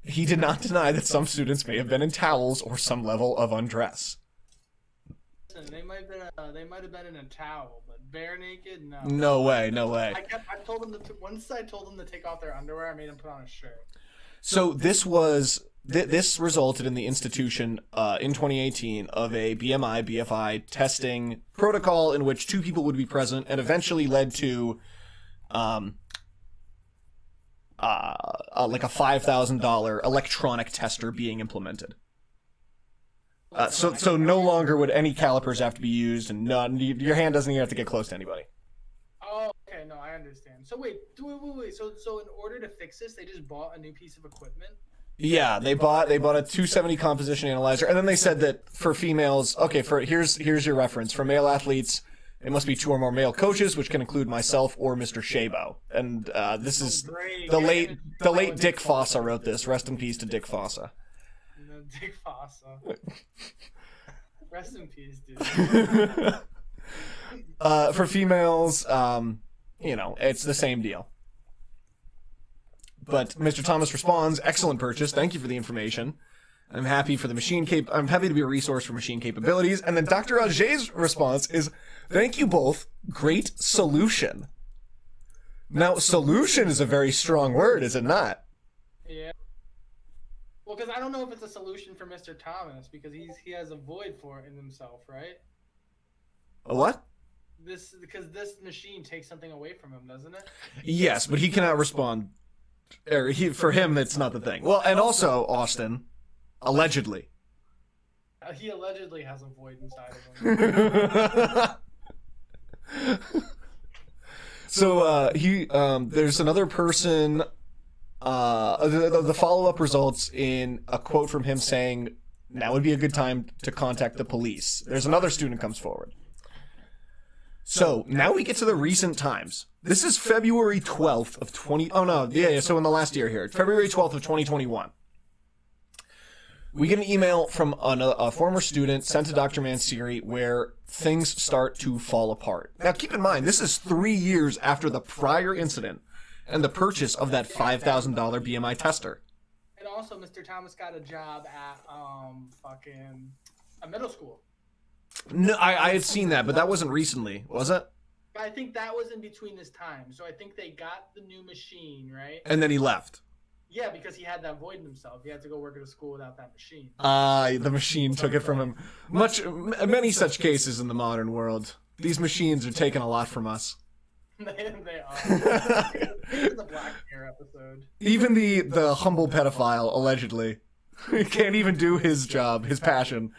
He did not deny that some students may have been in towels or some level of undress. Listen, they might have been in a towel, but bare naked, no. No way. I told them once I told them to take off their underwear, I made them put on a shirt. So this resulted in the institution in 2018 of a BMI, BFI testing protocol in which 2 people would be present, and eventually led to like a $5,000 electronic tester being implemented. So no longer would any calipers have to be used, and your hand doesn't even have to get close to anybody. Oh, okay, no, I understand. So wait. So in order to fix this, they just bought a new piece of equipment? Yeah, they bought a 270 composition analyzer, and then they said that for females, here's your reference. For male athletes, it must be 2 or more male coaches, which can include myself or Mr. Shabo. And this is the late Dick Fossa wrote this. Rest in peace to Dick Fossa. Dick Fossa. Rest in peace, dude. For females, it's the same deal. But Mr. Thomas responds, excellent purchase. Thank you for the information. I'm happy for the I'm happy to be a resource for machine capabilities. And then Dr. Auger's response is, thank you both. Great solution. Now, solution is a very strong word, is it not? Yeah. Well, because I don't know if it's a solution for Mr. Thomas, because he has a void for it in himself, right? A what? Because this machine takes something away from him, doesn't it? Yes, but he cannot respond. For him, it's not the thing. Well, and also, Austin, allegedly. He allegedly has a void inside of him. So there's another person. The follow-up results in a quote from him saying, now would be a good time to contact the police. There's another student comes forward. So, now we get to the recent times. This is February 12th of so in the last year here. February 12th of 2021. We get an email from a former student sent to Dr. Mansiri where things start to fall apart. Now, keep in mind, this is 3 years after the prior incident and the purchase of that $5,000 BMI tester. And also, Mr. Thomas got a job at a middle school. No, I had seen that, but that wasn't recently, was it? I think that was in between his time. So I think they got the new machine, right? And then he left. Yeah, because he had that void in himself. He had to go work at a school without that machine. The machine took it from him. Many such cases in the modern world. These machines are taking a lot from us. They are. It's the Black Mirror episode. Even the humble pedophile, allegedly, can't even do his job, his passion.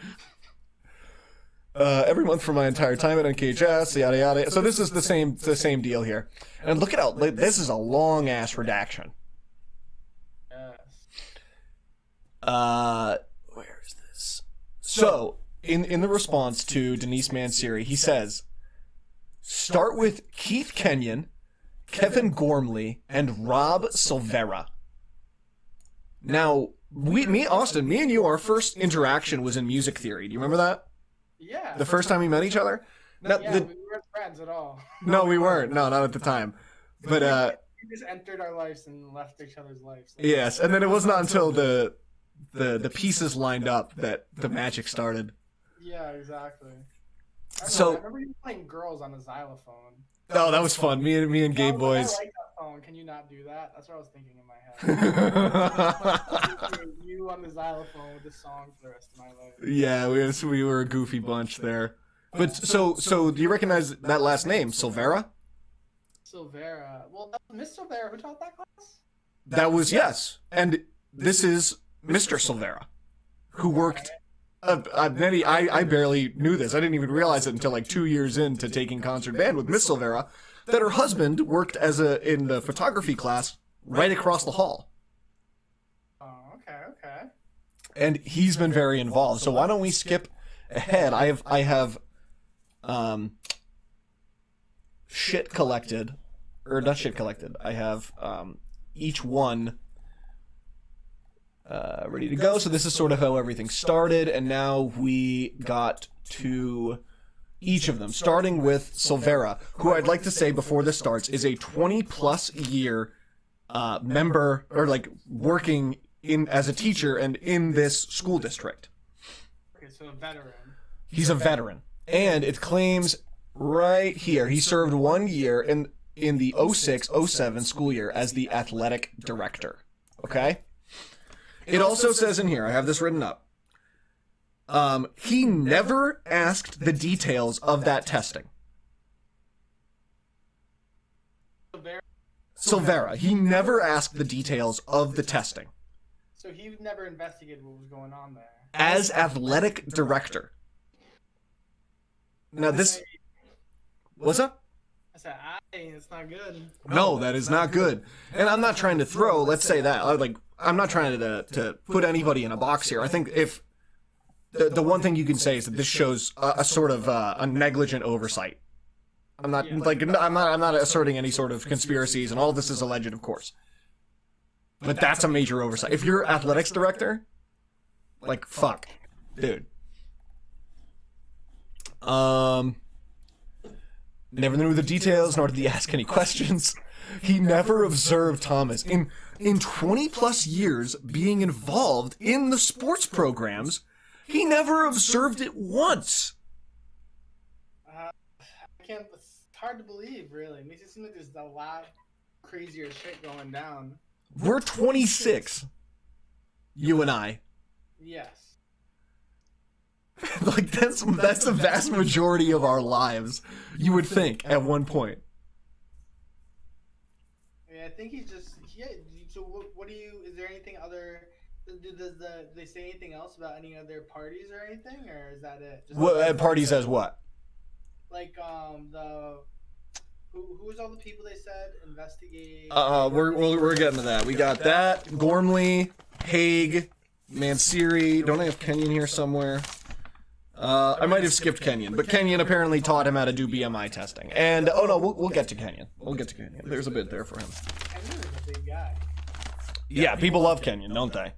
Every month for my entire time at NKHS, yada yada. So this is the same deal here. And look at how this is a long ass redaction. Where is this? So in the response to Denise Mansiri, he says, start with Keith Kenyon, Kevin Gormley, and Rob Silvera. Now, Austin, me and you, our first interaction was in music theory. Do you remember that? Yeah. The first time we met each other? We weren't friends at all. No, we weren't. No, not at the time. But we just entered our lives and left each other's lives. Yes, and then it was not until the pieces lined up that the magic started. Yeah, exactly. So I remember you playing Girls on a xylophone. Oh, that was fun. Me and gay boys. I like that phone. Can you not do that? That's what I was thinking in my head. You on the xylophone with this song for the rest of my life. Yeah, we were a goofy bunch there. But so do you recognize that last name, Silvera? Silvera. Well, that was Miss Silvera who taught that class? That was, yes. And this is Mr. Silvera, who worked... I barely knew this. I didn't even realize it until like 2 years into taking concert band with Miss Silvera, that her husband worked in the photography class right across the hall. Oh, okay. And he's been very involved. So why don't we skip ahead? I have shit collected, or not shit collected. I have each one ready to go. So this is sort of how everything started, and now we got to each of them, starting with Silvera, who I'd like to say before this starts is a 20-plus year member, or like working in as a teacher and in this school district. Okay, so a veteran. He's a veteran, and it claims right here he served 1 year in the 06-07 school year as the athletic director. Okay. It also says in here, I have this written up, he never asked the details of that testing. Silvera, he never asked the details of the testing. So he never investigated what was going on there. As athletic director. Now this... What's up? I said, it's not good. No, that is not good. And I'm not trying to throw, let's say that, I'm not trying to put anybody in a box here. I think if the one thing you can say is that this shows a sort of a negligent oversight. I'm not I'm not asserting any sort of conspiracies, and all this is alleged, of course. But that's a major oversight. If you're athletics director, like fuck, dude. Never knew the details, nor did he ask any questions. He never observed Thomas. In 20-plus years being involved in the sports programs, he never observed it once. It's hard to believe, really. It makes it seem like there's a lot crazier shit going down. We're 26. You and I. Yes. Like, that's the vast majority of our lives, you would think, at one point. I think he's just... Yeah, so what do you... Is there anything other... Do they say anything else about any other parties or anything? Or is that it? What parties as what? Like, Who was all the people they said investigate? We're getting to that. We got that. Gormley, Haig, Mansiri. Don't I have Kenyon here somewhere? I might have skipped Kenyon, but Kenyon apparently taught him how to do BMI testing. And, oh no, we'll get to Kenyon. We'll get to Kenyon. There's a bit there for him. Kenyon is a big guy. Yeah, people love Kenyon, don't they?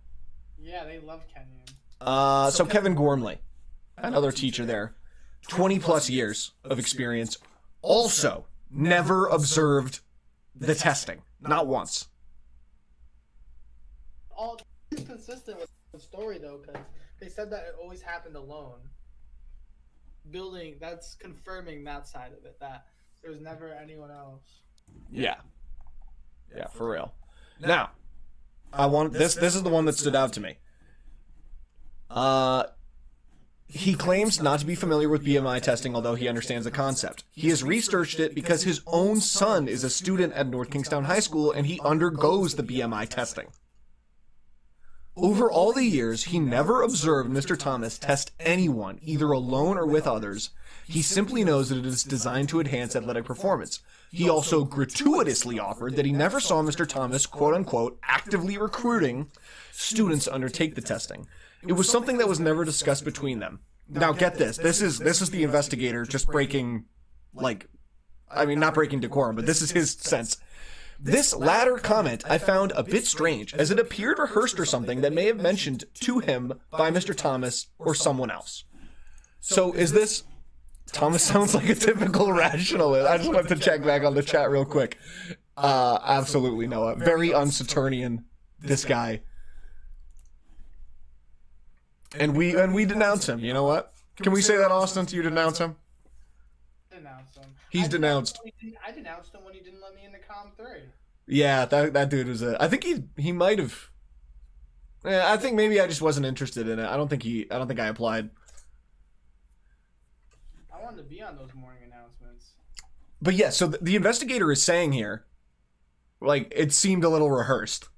Yeah, they love Kenyon. So Kevin Gormley, another teacher there, 20 plus years of experience, also never observed the testing, not once. All consistent with the story though, because they said that it always happened alone. That's confirming that side of it, that there was never anyone else. Yeah, for real. Now, I want this is the one that stood out to me. He claims not to be familiar with BMI testing, although he understands the concept. He has researched it because his own son is a student at North Kingstown High School and he undergoes the BMI testing. Over all the years, he never observed Mr. Thomas test anyone, either alone or with others. He simply knows that it is designed to enhance athletic performance. He also gratuitously offered that he never saw Mr. Thomas, quote-unquote, actively recruiting students to undertake the testing. It was something that was never discussed between them. Now get this. This is the investigator just breaking, not breaking decorum, but this is his sense. This latter comment I found a bit strange, as it appeared rehearsed or something that may have mentioned to him by Mr. Thomas or someone else. So is this... Thomas sounds like a typical rationalist. I just wanted to check back on the chat real quick. Absolutely Noah. Very unsaturnian, this guy. And we denounce him, you know what? Can we say that, Austin? Do you denounce him? Denounce him. He's denounced. I denounced him when he didn't let me into Com 3. Yeah, that dude was I think he might have. Yeah, I think maybe I just wasn't interested in it. I don't think I applied. I wanted to be on those morning announcements. But yeah, so the investigator is saying here, it seemed a little rehearsed.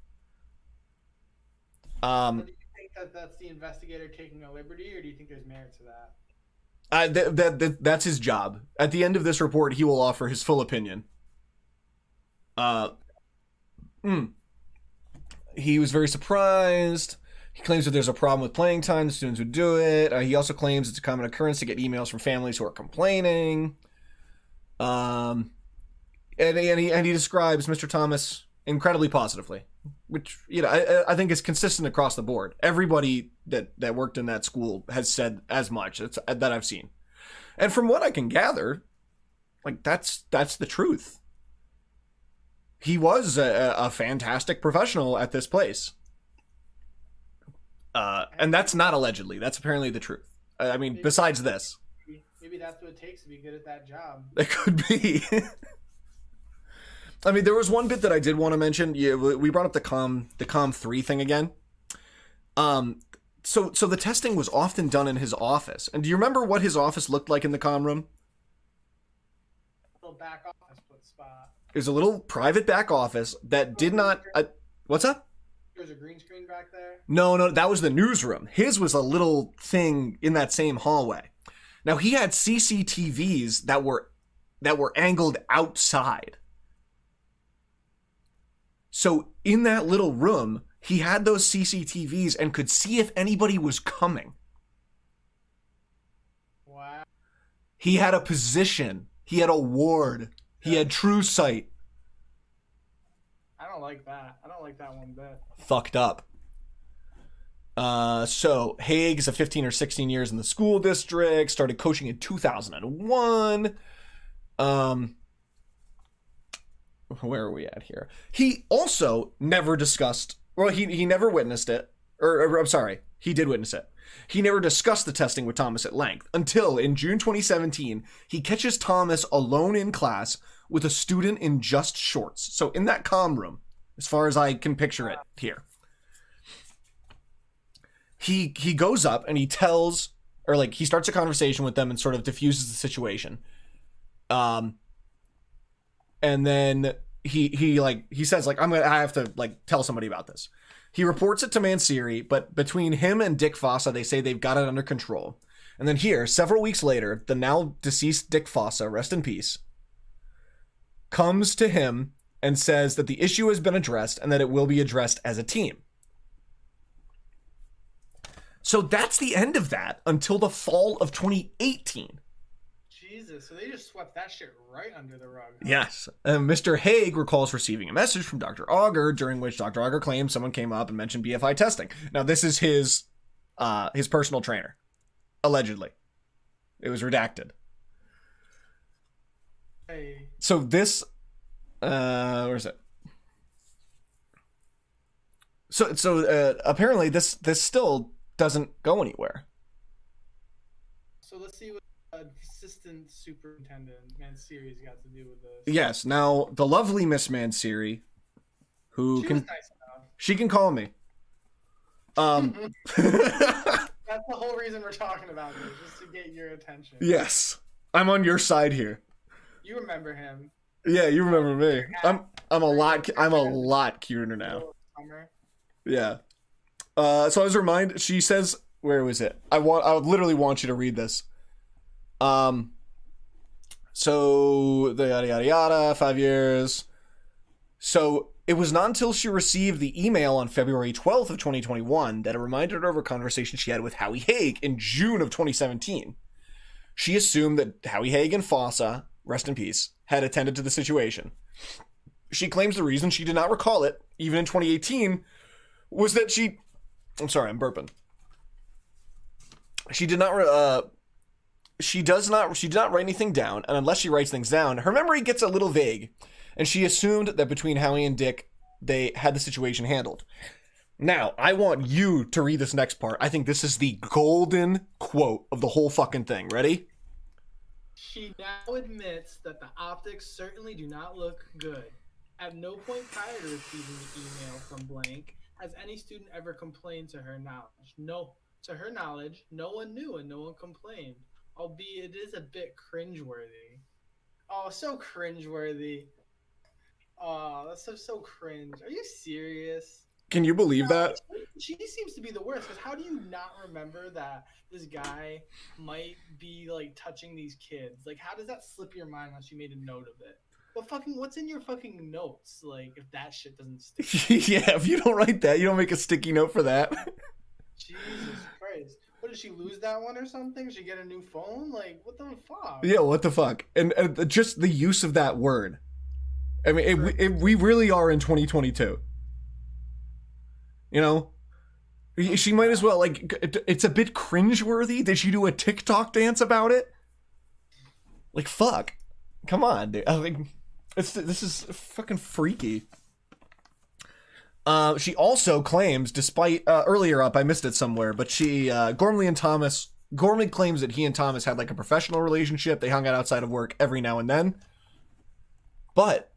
Do you think that's the investigator taking a liberty, or do you think there's merit to that? That's his job. At the end of this report, he will offer his full opinion. He was very surprised. He claims that there's a problem with playing time. The students would do it. He also claims it's a common occurrence to get emails from families who are complaining. And he describes Mr. Thomas incredibly positively, which, I think is consistent across the board. Everybody that worked in that school has said as much that I've seen. And from what I can gather, that's the truth. He was a fantastic professional at this place. And that's not allegedly. That's apparently the truth. I mean, besides this. Maybe that's what it takes to be good at that job. It could be. I mean, there was one bit that I did want to mention. Yeah, we brought up the Com 3 thing again. So the testing was often done in his office. And do you remember what his office looked like in the com room? A little back office spot. It was a little private back office that did not... what's up? There's a green screen back there? No, that was the newsroom. His was a little thing in that same hallway. Now, he had CCTVs that were angled outside. So in that little room, he had those CCTVs and could see if anybody was coming. Wow. He had a position. He had a ward. He had true sight. I don't like that. I don't like that one bit. Fucked up. So Haig's a 15 or 16 years in the school district, started coaching in 2001. Where are we at here? He also never discussed, he never witnessed it, or I'm sorry, he did witness it. He never discussed the testing with Thomas at length until in June 2017, he catches Thomas alone in class with a student in just shorts. So in that comm room, as far as I can picture it here, he goes up and he tells, he starts a conversation with them and sort of diffuses the situation. And then he says I have to tell somebody about this. He reports it to Mansiri, but between him and Dick Fossa, they say they've got it under control. And then here, several weeks later, the now deceased Dick Fossa, rest in peace, comes to him and says that the issue has been addressed and that it will be addressed as a team. So that's the end of that until the fall of 2018. Jesus, so they just swept that shit right under the rug. Huh? Yes. Mr. Haig recalls receiving a message from Dr. Auger, during which Dr. Auger claims someone came up and mentioned BFI testing. Now, this is his personal trainer, allegedly. It was redacted. Hey. So this, where is it? So apparently this still doesn't go anywhere. So let's see what assistant superintendent Mansiri's got to do with this. Yes. Now the lovely Miss Mansiri, who She can was nice enough. she can call me. That's the whole reason we're talking about this, just to get your attention. Yes, I'm on your side here. You remember him. Yeah, you remember me. I'm a lot cuter now. Summer. Yeah. So I was reminded. She says, "Where was it? I literally want you to read this." So the yada yada yada. 5 years. So it was not until she received the email on February 12th of 2021 that it reminded her of a conversation she had with Howie Haig in June of 2017. She assumed that Howie Haig and Fossa, rest in peace, had attended to the situation. She claims the reason she did not recall it, even in 2018, was that I'm sorry, I'm burping. She did not write anything down, and unless she writes things down, her memory gets a little vague, and she assumed that between Howie and Dick, they had the situation handled. Now, I want you to read this next part. I think this is the golden quote of the whole fucking thing. Ready? She now admits that the optics certainly do not look good. At no point prior to receiving the email from blank has any student ever complained to her knowledge. No, to her knowledge, no one knew and no one complained. Albeit it is a bit cringeworthy. Oh, so cringeworthy. Oh, that's so cringe. Are you serious? Can you believe that? She seems to be the worst, because how do you not remember that this guy might be like touching these kids? Like, how does that slip your mind unless you made a note of it? What's in your fucking notes? Like, if that shit doesn't stick. Yeah, if you don't write that, you don't make a sticky note for that. Jesus Christ. What, did she lose that one or something? Did she get a new phone? Like, what the fuck? Yeah, what the fuck? And just the use of that word. I mean, we really are in 2022. You know? She might as well, like, it's a bit cringeworthy. Did she do a TikTok dance about it? Like, fuck. Come on, dude. This is fucking freaky. She also claims, despite earlier up, I missed it somewhere, but Gormley claims that he and Thomas had like a professional relationship. They hung out outside of work every now and then. But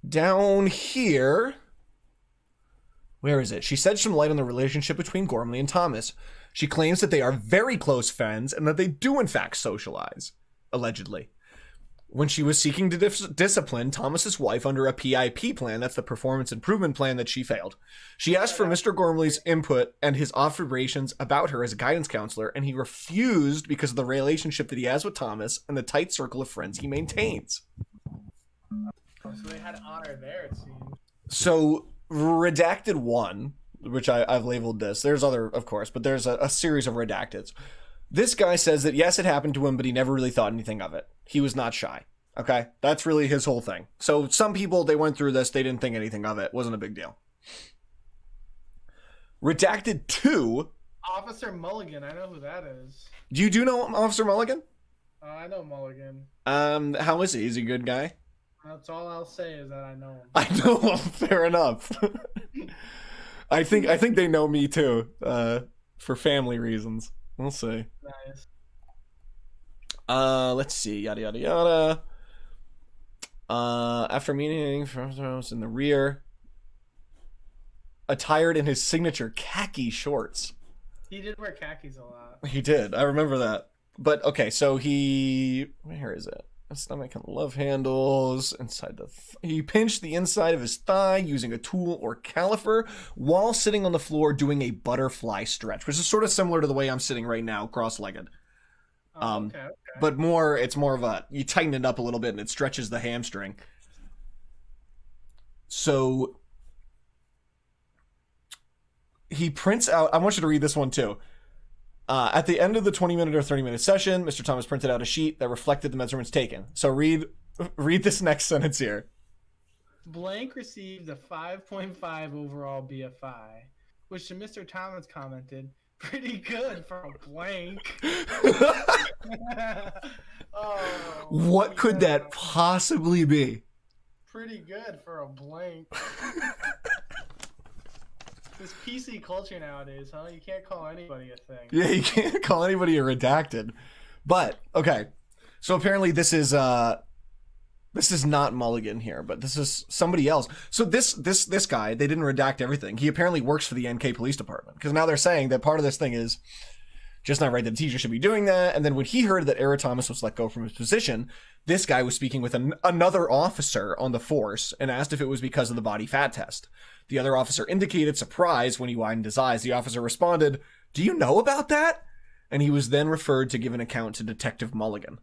down here, where is it? She shed some light on the relationship between Gormley and Thomas. She claims that they are very close friends and that they do in fact socialize, allegedly. When she was seeking to discipline Thomas's wife under a PIP plan, that's the performance improvement plan, that she failed. She asked for Mr. Gormley's input and his observations about her as a guidance counselor, and he refused because of the relationship that he has with Thomas and the tight circle of friends he maintains. So they had honor there, it seems. So, Redacted 1, which I've labeled this, there's other, of course, but there's a series of redacteds. This guy says that, yes, it happened to him, but he never really thought anything of it. He was not shy. Okay? That's really his whole thing. So some people, they went through this, they didn't think anything of it. Wasn't a big deal. Redacted 2. Officer Mulligan, I know who that is. Do you know Officer Mulligan? I know Mulligan. How is he? Is he a good guy? That's all I'll say is that I know him. I know him. Fair enough. I think they know me too. For family reasons. We'll see. Nice. Let's see. Yada yada yada. After meeting Throws in the rear, attired in his signature khaki shorts. He did wear khakis a lot. He did. I remember that. But okay, so where is it? Stomach and love handles inside he pinched the inside of his thigh using a tool or caliper while sitting on the floor doing a butterfly stretch, which is sort of similar to the way I'm sitting right now, cross-legged. Okay. But it's more of you tighten it up a little bit and it stretches the hamstring. So he prints out, I want you to read this one too. At the end of the 20-minute or 30-minute session, Mr. Thomas printed out a sheet that reflected the measurements taken. So read this next sentence here. Blank received a 5.5 overall BFI, which to Mr. Thomas commented, pretty good for a blank. Oh, What could that possibly be? Pretty good for a blank. This PC culture nowadays, huh? You can't call anybody a thing. Yeah, you can't call anybody a redacted. But, okay. So apparently this is not Mulligan here, but this is somebody else. So this guy, they didn't redact everything. He apparently works for the NK Police Department. Because now they're saying that part of this thing is just not right that the teacher should be doing that. And then when he heard that Eric Thomas was let go from his position, this guy was speaking with another officer on the force and asked if it was because of the body fat test. The other officer indicated surprise when he widened his eyes. The officer responded, "Do you know about that?" And he was then referred to give an account to Detective Mulligan.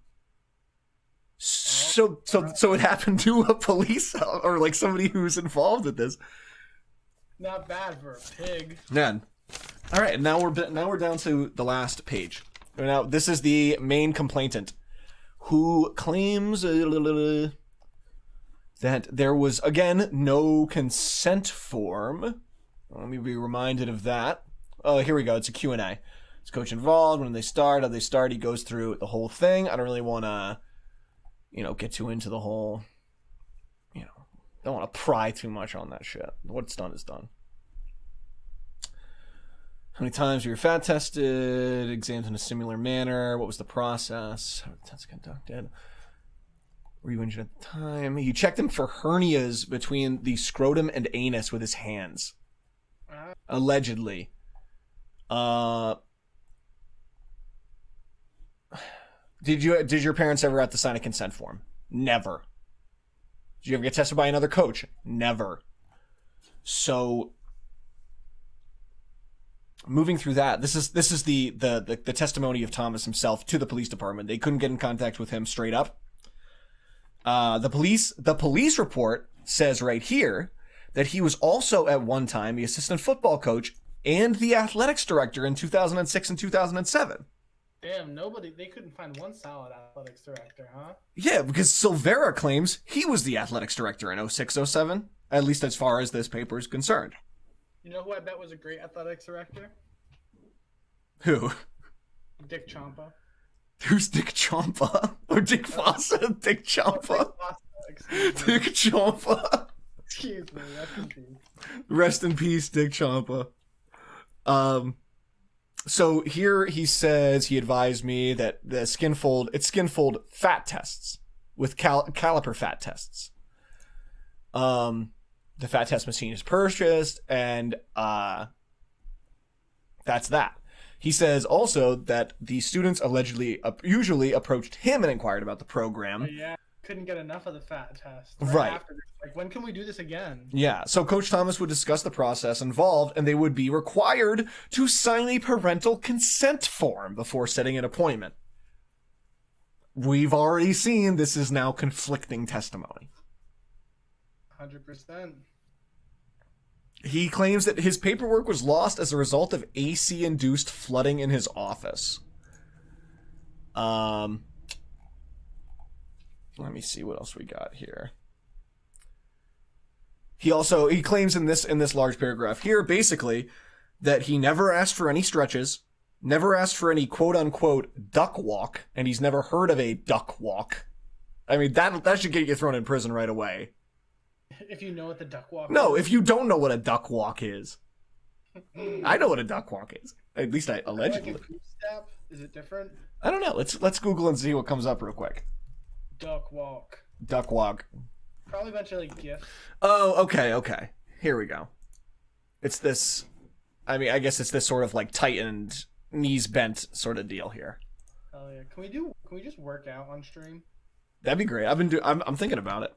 So it happened to a police or like somebody who's involved with this. Not bad for a pig. Man. All right, now we're down to the last page. Now this is the main complainant, who claims that there was again no consent form. Let me be reminded of that. Oh, here we go. It's a Q&A. Is coach involved? When they start? How they start? He goes through the whole thing. I don't really want to, get too into the whole. Don't want to pry too much on that shit. What's done is done. How many times were you fat tested? Examined in a similar manner? What was the process? How were the tests conducted? Were you injured at the time? He checked him for hernias between the scrotum and anus with his hands. Allegedly. Did your parents ever have to sign a consent form? Never. Did you ever get tested by another coach? Never. So, moving through that, this is the testimony of Thomas himself to the police department. They couldn't get in contact with him straight up. The police report says right here that he was also at one time the assistant football coach and the athletics director in 2006 and 2007. Damn, they couldn't find one solid athletics director, huh? Yeah, because Silvera claims he was the athletics director in 06-07, at least as far as this paper is concerned. You know who I bet was a great athletics director? Who? Dick Ciampa. Who's Dick Ciampa? Or Dick Fossa? Dick Ciampa? Dick Ciampa. Excuse me, rest in peace. Rest in peace, Dick Ciampa. So here he says he advised me that the skinfold fat tests with caliper fat tests. The fat test machine is purchased, and that's that. He says also that the students usually approached him and inquired about the program. Yeah, couldn't get enough of the fat test. Right. After, like, when can we do this again? Yeah, so Coach Thomas would discuss the process involved, and they would be required to sign a parental consent form before setting an appointment. We've already seen this is now conflicting testimony. 100%. He claims that his paperwork was lost as a result of AC-induced flooding in his office. Let me see what else we got here. He claims in this large paragraph here, basically, that he never asked for any stretches, never asked for any quote-unquote duck walk, and he's never heard of a duck walk. I mean, that should get you thrown in prison right away. If you know what the duck walk is. No, if you don't know what a duck walk is. I know what a duck walk is. At least I allegedly. Like a goose step? Is it different? I don't know. Let's Google and see what comes up real quick. Duck walk. Duck walk. Probably a bunch of like gifts. Oh, okay. Here we go. It's this. I mean, I guess it's this sort of like tightened, knees bent sort of deal here. Oh yeah. Can we just work out on stream? That'd be great. I'm thinking about it.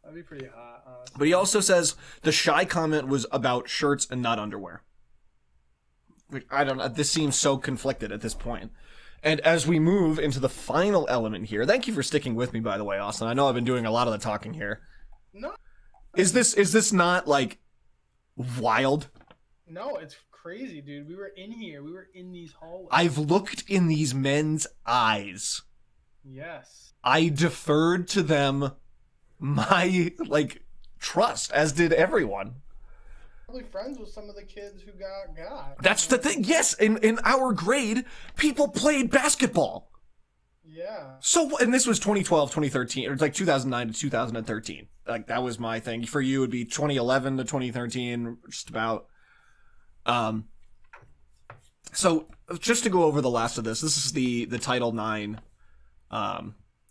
That'd be pretty hot, honestly. But he also says the shy comment was about shirts and not underwear. I don't know. This seems so conflicted at this point. And as we move into the final element here, thank you for sticking with me, by the way, Austin. I know I've been doing a lot of the talking here. No. Is this not like wild? No, it's crazy, dude. We were in here. We were in these hallways. I've looked in these men's eyes. Yes. I deferred to them my, like, trust, as did everyone. Probably friends with some of the kids who got. That's the thing. Yes, in our grade, people played basketball. Yeah. So, and this was 2012, 2013, or like 2009 to 2013. Like, that was my thing. For you, it would be 2011 to 2013, just about. So, just to go over the last of this is the Title IX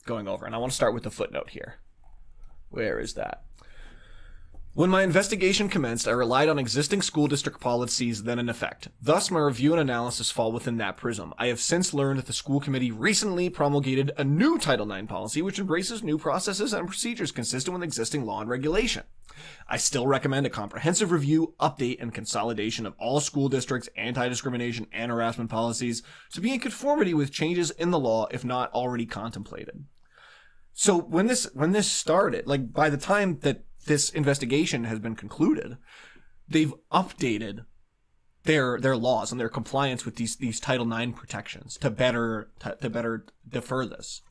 going over, and I want to start with the footnote here. Where is that? When my investigation commenced, I relied on existing school district policies then in effect. Thus, my review and analysis fall within that prism. I have since learned that the school committee recently promulgated a new Title IX policy which embraces new processes and procedures consistent with existing law and regulation. I still recommend a comprehensive review, update, and consolidation of all school districts' anti-discrimination and harassment policies to be in conformity with changes in the law if not already contemplated. So when this started, like by the time that this investigation has been concluded, they've updated their laws and their compliance with these Title IX protections to better defer this.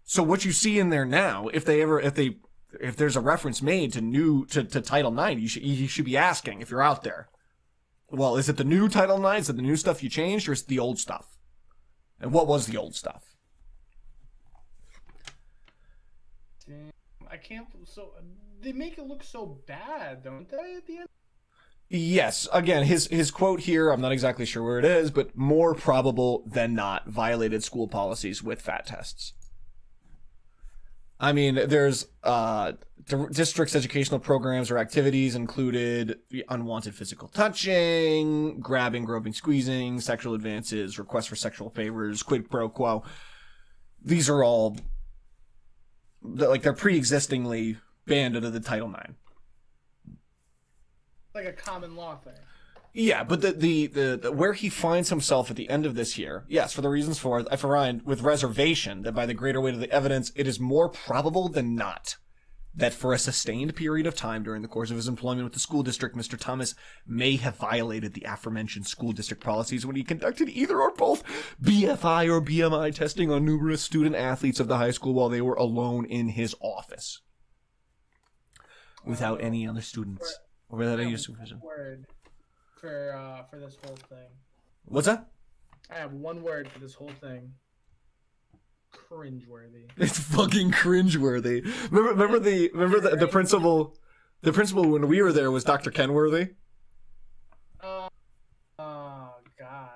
So what you see in there now, if there's a reference made to Title IX, you should be asking if you're out there, well, is it the new Title IX? Is it the new stuff you changed, or is it the old stuff? And what was the old stuff? I can't. So they make it look so bad, don't they? At the end. Yes. Again, his quote here, I'm not exactly sure where it is, but more probable than not, violated school policies with FAT tests. I mean, there's the district's educational programs or activities included unwanted physical touching, grabbing, groping, squeezing, sexual advances, requests for sexual favors, quid pro quo. These are all they're pre-existingly banned under the Title IX. Like a common law thing. Yeah, but the where he finds himself at the end of this year, yes, for the reasons for I find with reservation that by the greater weight of the evidence, it is more probable than not that for a sustained period of time during the course of his employment with the school district, Mr. Thomas may have violated the aforementioned school district policies when he conducted either or both BFI or BMI testing on numerous student athletes of the high school while they were alone in his office without any other students or without any supervision. Word for this whole thing. What's that? I have one word for this whole thing. Cringeworthy. It's fucking cringeworthy. Remember the principal. The principal when we were there was Dr. Kenworthy. Oh God.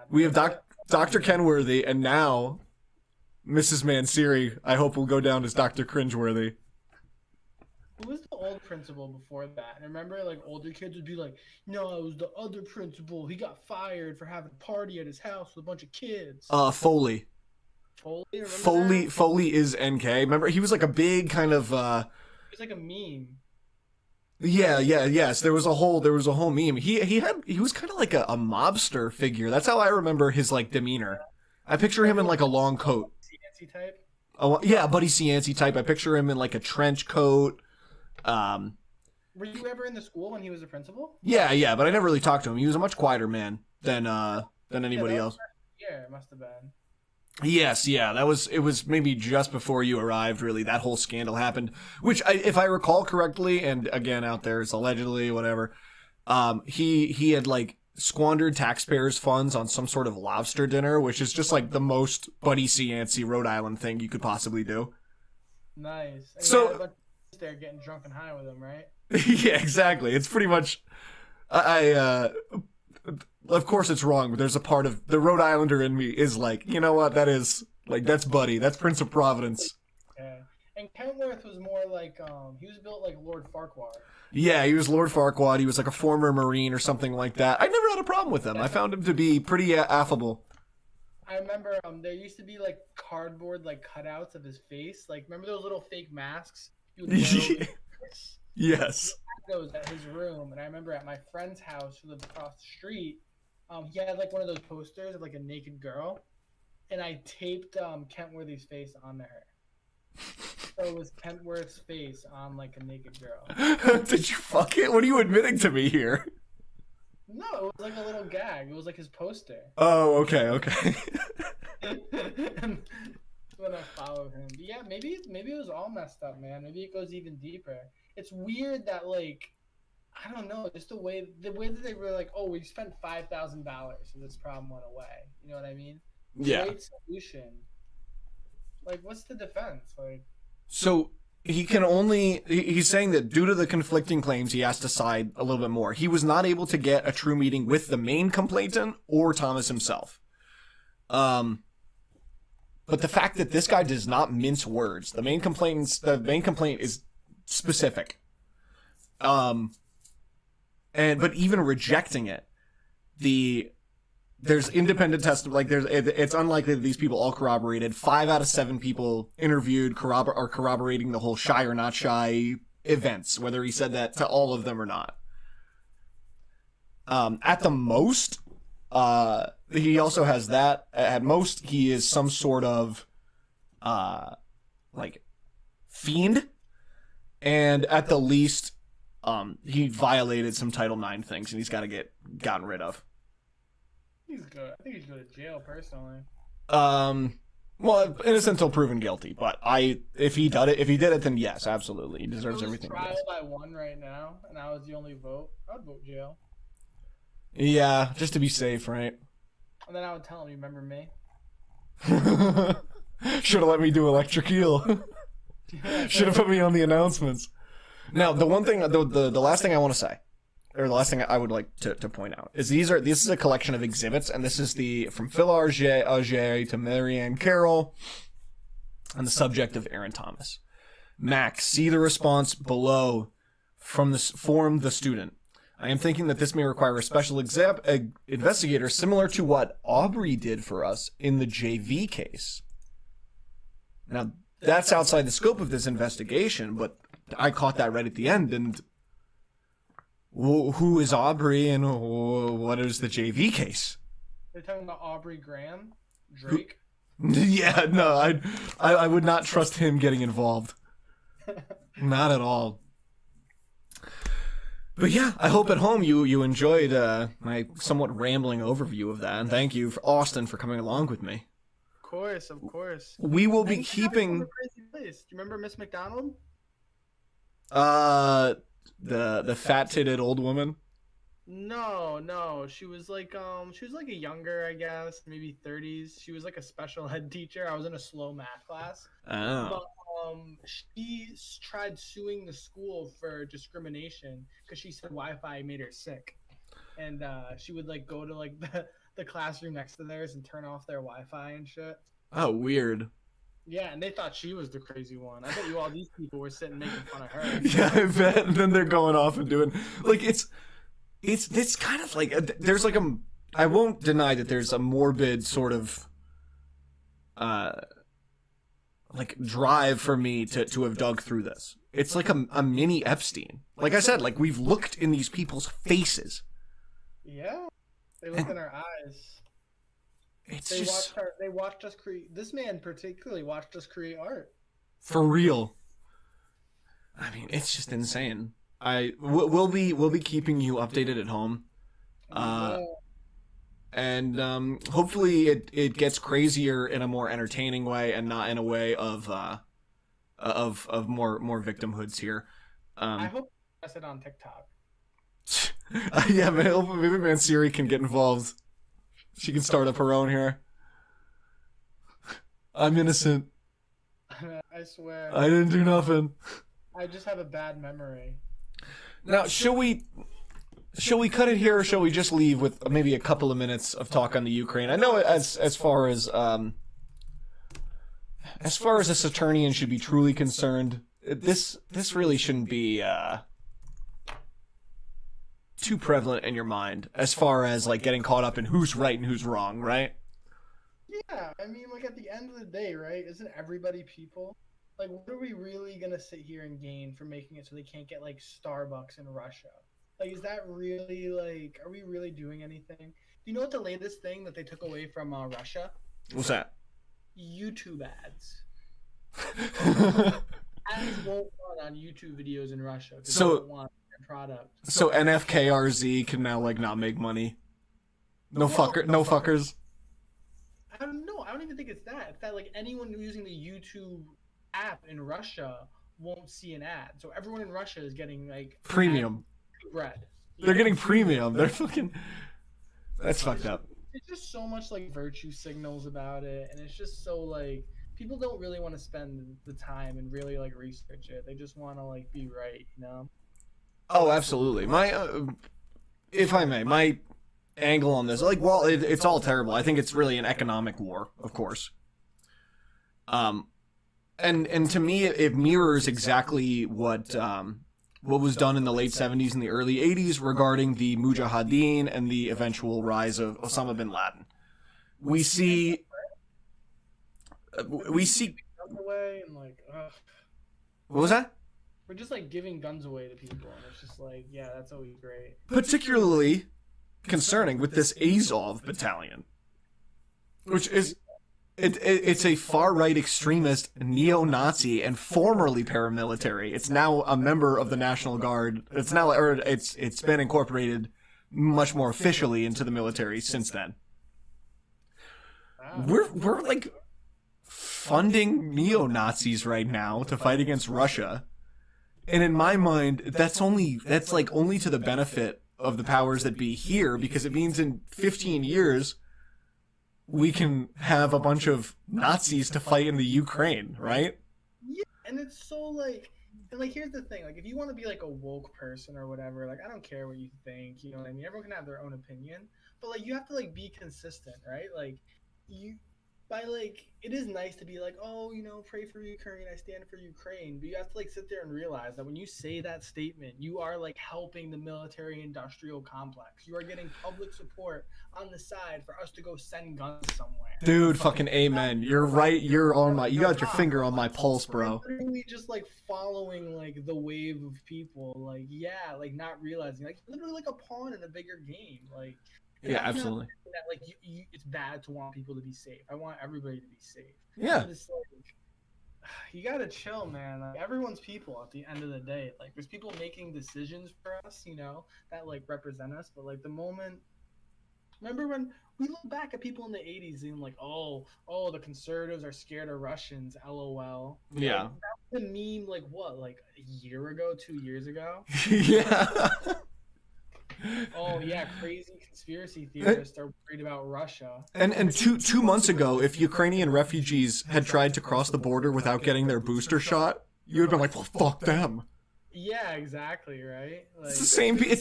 We have Dr. Kenworthy, and now Mrs. Mansiri, I hope, will go down as Dr. Cringeworthy. Who was the old principal before that? And remember, like, older kids would be like, no, it was the other principal. He got fired for having a party at his house with a bunch of kids. Foley. Foley? Foley is NK. Remember, he was like a big kind of, He was like a meme. Yes. There was a whole meme. He was kind of like a mobster figure. That's how I remember his, like, demeanor. I picture him in, like, a long coat. Cianci type? Oh, yeah, Buddy Cianci type. I picture him in, like, a trench coat. Were you ever in the school when he was a principal? Yeah, but I never really talked to him. He was a much quieter man than anybody else. Yeah, it must have been. Yes, yeah, it was maybe just before you arrived, really, that whole scandal happened, which, if I recall correctly, and again, out there, it's allegedly, whatever, he had, like, squandered taxpayers' funds on some sort of lobster dinner, which is just, like, the most Buddy Cianci Rhode Island thing you could possibly do. Nice. And So, they're getting drunk and high with him, right? Yeah, exactly. It's pretty much, of course it's wrong, but there's a part of the Rhode Islander in me is like, you know what, that's Buddy, that's Prince of Providence. Yeah. And Kentworth was more like, he was built like Lord Farquhar. Yeah, he was Lord Farquaad, he was like a former Marine or something like that. I never had a problem with him. I found him to be pretty affable. I remember there used to be like cardboard like cutouts of his face. Like, remember those little fake masks? He would wear over his Yes. He had those at his room, and I remember at my friend's house who lived across the street, he had like one of those posters of like a naked girl, and I taped Kentworthy's face onto her. So it was Kentworth's face on like a naked girl. Did you fuck it? What are you admitting to me here? No, it was like a little gag. It was like his poster. Oh, okay. And when I followed him, but yeah, maybe it was all messed up, man. Maybe it goes even deeper. It's weird that like I don't know, just the way that they were like, oh, we spent $5,000 and this problem went away. You know what I mean? Yeah. Great solution. Like, what's the defense? Like, So he's saying that due to the conflicting claims, he has to side a little bit more. He was not able to get a true meeting with the main complainant or Thomas himself. But the fact that this guy does not mince words, the main complaint is specific. But even rejecting it, there's independent testimony. Like it's unlikely that these people all corroborated. 5 out of 7 people interviewed are corroborating the whole shy or not shy events, whether he said that to all of them or not. At the most, he also has that. At most, he is some sort of like fiend, and at the least, he violated some Title IX things, and he's got to get gotten rid of. he's good. I think he's going to jail personally. Well, innocent until proven guilty. But if he did it, then yes, absolutely, he deserves everything. Trial by one right now, and I was the only vote. I'd vote jail. Yeah, just to be safe, right? And then I would tell him, "You remember me?" Should have let me do electric eel. Should have put me on the announcements. Now, the one thing, the last thing I want to say, or the last thing I would like to point out, is this is a collection of exhibits, and this is from Phil Auger to Marianne Carroll, and the subject of Aaron Thomas. Mack, see the response below from the student. I am thinking that this may require a special investigator similar to what Aubrey did for us in the JV case. Now, that's outside the scope of this investigation, but I caught that right at the end, and who is Aubrey and what is the JV case? They're talking about Aubrey Graham? Drake? Yeah, no, I would not trust him getting involved. Not at all. But yeah, I hope at home you enjoyed my somewhat rambling overview of that, and thank you, Austin, for coming along with me. Of course. We will be keeping. Crazy place. Do you remember Miss McDonald? The fat-titted old woman. No. She was like a younger, I guess, maybe 30s. She was like a special ed teacher. I was in a slow math class. Oh. But she tried suing the school for discrimination because she said Wi-Fi made her sick, and she would like go to like the classroom next to theirs and turn off their Wi-Fi and shit. Oh, weird. Yeah, and they thought she was the crazy one. I bet you all these people were sitting making fun of her. Yeah, I bet. And then they're going off and doing like it's kind of like there's like I won't deny that there's a morbid sort of like drive for me to have dug through this. It's like a mini Epstein. Like I said, like we've looked in these people's faces. Yeah, they looked in our eyes. They watched us create. This man particularly watched us create art. For real. I mean, it's just insane. We'll be keeping you updated at home. And hopefully it gets crazier in a more entertaining way and not in a way of more victimhoods here. I hope I said on TikTok. Yeah, maybe Man Siri can get involved. She can start up her own here. I'm innocent. I swear. I didn't do nothing. I just have a bad memory. Now, shall we cut it here, or shall we just leave with maybe a couple of minutes of talk on the Ukraine? I know as far as this Saturnian should be truly concerned, this really shouldn't be too prevalent in your mind as far as like getting caught up in who's right and who's wrong, right? Yeah, I mean, like at the end of the day, right? Isn't everybody people? Like, what are we really gonna sit here and gain from making it so they can't get like Starbucks in Russia? Like, is that really like? Are we really doing anything? Do you know what the latest thing that they took away from Russia? What's that? YouTube ads. Ads won't run on YouTube videos in Russia. So they don't want product. So NFKRZ can now like not make money. No fuckers. I don't know. I don't even think it's that. It's that like anyone using the YouTube app in Russia won't see an ad. So everyone in Russia is getting like Premium. bread. They're getting premium. They're fucking. That's fucked up. It's just so much like virtue signals about it, and it's just so like people don't really want to spend the time and really like research it. They just want to like be right, you know? Oh, absolutely. If I may, my angle on this, like, well, it's all terrible. I think it's really an economic war, of course. And to me, it mirrors exactly what was done in the late 70s and the early 80s regarding the Mujahideen and the eventual rise of Osama bin Laden. We see Guns away and like, ugh. What was that? We're just like giving guns away to people, and it's just like, yeah, that's always great. Particularly concerning with this Azov battalion, which is it's a far-right extremist neo-Nazi and formerly paramilitary. It's now a member of the National Guard. It's been incorporated much more officially into the military since then. Wow. We're like funding neo-Nazis right now to fight against Russia. And in my mind, that's only to the benefit of the powers that be here, because it means in 15 years we can have a bunch of Nazis to fight in the Ukraine, right? Yeah, and it's so like, and like here's the thing, like if you want to be like a woke person or whatever, like I don't care what you think, you know what I mean? Everyone can have their own opinion, but like you have to like be consistent, right? Like it is nice to be like, oh, you know, pray for Ukraine, I stand for Ukraine, but you have to like sit there and realize that when you say that statement, you are like helping the military industrial complex. You are getting public support on the side for us to go send guns somewhere. Dude, fucking amen. You're right. You got your finger on my pulse, bro. Literally just like following like the wave of people, like yeah, like not realizing, like literally like a pawn in a bigger game, like. Yeah, absolutely. That, like it's bad to want people to be safe. I want everybody to be safe. Yeah. But it's like, you gotta chill, man. Like everyone's people at the end of the day. Like there's people making decisions for us, you know, that like represent us. But like the moment, remember when we look back at people in the '80s and like, oh, the conservatives are scared of Russians. LOL. Yeah. Like, that was a meme. Like what? Like a year ago, 2 years ago. Yeah. Oh yeah, crazy conspiracy theorists are worried about Russia. And two months ago, if Ukrainian refugees had tried to cross the border without getting their booster shot, you would have been like, well, fuck them. Yeah, exactly, right? Like, It's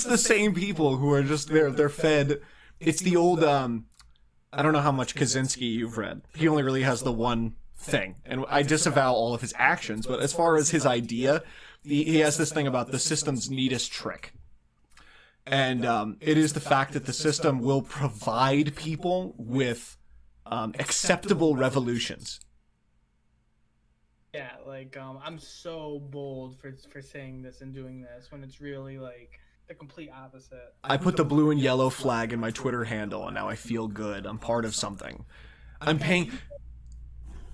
the same people who are just they're fed. It's the old I don't know how much Kaczynski you've read. He only really has the one thing, and I disavow all of his actions, but as far as his idea, he has this thing about the system's neatest trick. And it is the fact that the system will provide people with acceptable revolutions. yeah, like I'm so bold for saying this and doing this when it's really like the complete opposite. I put the blue and yellow flag in my Twitter handle, and now I feel good. I'm part of something. I'm paying.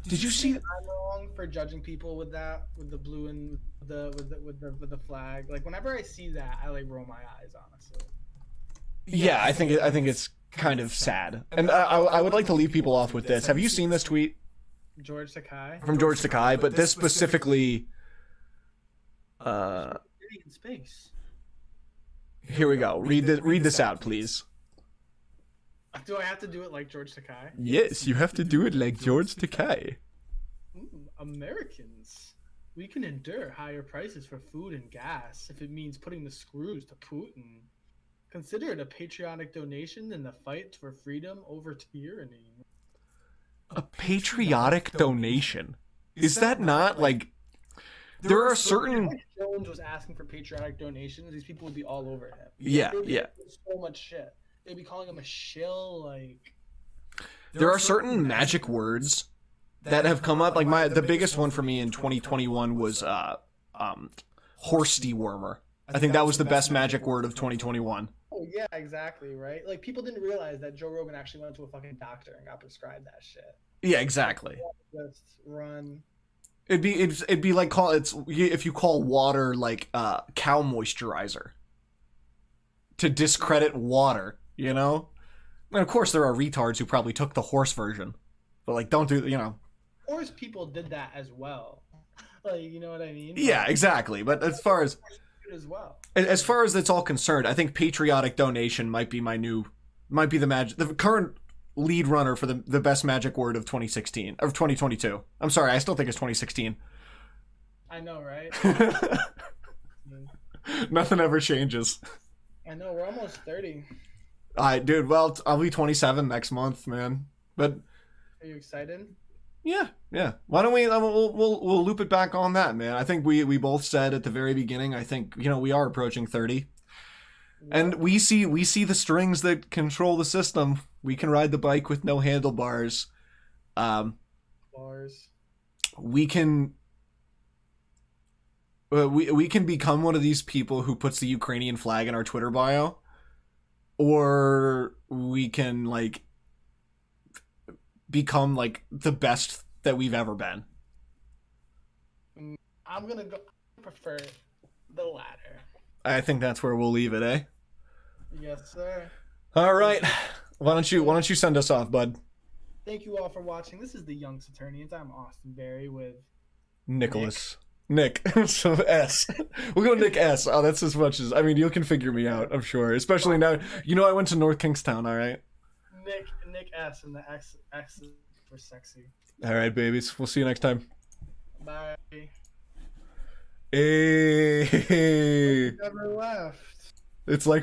Did you see? I'm wrong for judging people with that, with the blue and with the flag. Like whenever I see that, I like roll my eyes, honestly. Yeah, I think it's kind of sad, and I would like to leave people off with this. Have you seen this tweet George Takei from George Takei? But this specifically. in space. Here we go. Read this out, please. Do I have to do it like George Takei? Yes, you have to do it like George Takei. Americans, we can endure higher prices for food and gas if it means putting the screws to Putin. Consider it a patriotic donation in the fight for freedom over tyranny. A patriotic donation? Is that not like? There are certain. If Jones was asking for patriotic donations, these people would be all over him. Yeah, They'd be yeah. doing so much shit. They'd be calling him a shill, like. There are certain magic words that have come up. Like the biggest one for me in 2021 was horse dewormer. I think that was the best magic word of 2021. Oh yeah, exactly, right? Like people didn't realize that Joe Rogan actually went to a fucking doctor and got prescribed that shit. Yeah, exactly. Just run. It'd be like if you call water like cow moisturizer. to discredit water, you know? And of course there are retards who probably took the horse version. But like don't do, you know. Horse people did that as well. Like, you know what I mean? Yeah, exactly. But as far as it's all concerned, I think patriotic donation might be the current lead runner for the best magic word of 2016 of 2022. I'm sorry, I still think it's 2016. I know, right? Nothing ever changes. I know, we're almost 30. Dude, well, I'll be 27 next month, man. But are you excited? Yeah. Why don't we? We'll loop it back on that, man. I think we both said at the very beginning. I think we are approaching 30, and we see the strings that control the system. We can ride the bike with no handlebars. Bars. We can. We can become one of these people who puts the Ukrainian flag in our Twitter bio, or we can like become like the best that we've ever been. I'm gonna go. I prefer the latter. I think that's where we'll leave it, eh? Yes, sir. All right. Why don't you send us off, bud? Thank you all for watching. This is the Young Saturnians. I'm Austin Berry with Nicholas. Nick. So S. We'll go Nick S. Oh, that's as much as you can figure me out, I'm sure. Especially now. I went to North Kingstown, all right? Nick S and the X for sexy. All right, babies. We'll see you next time. Bye. Hey. Never left. It's like we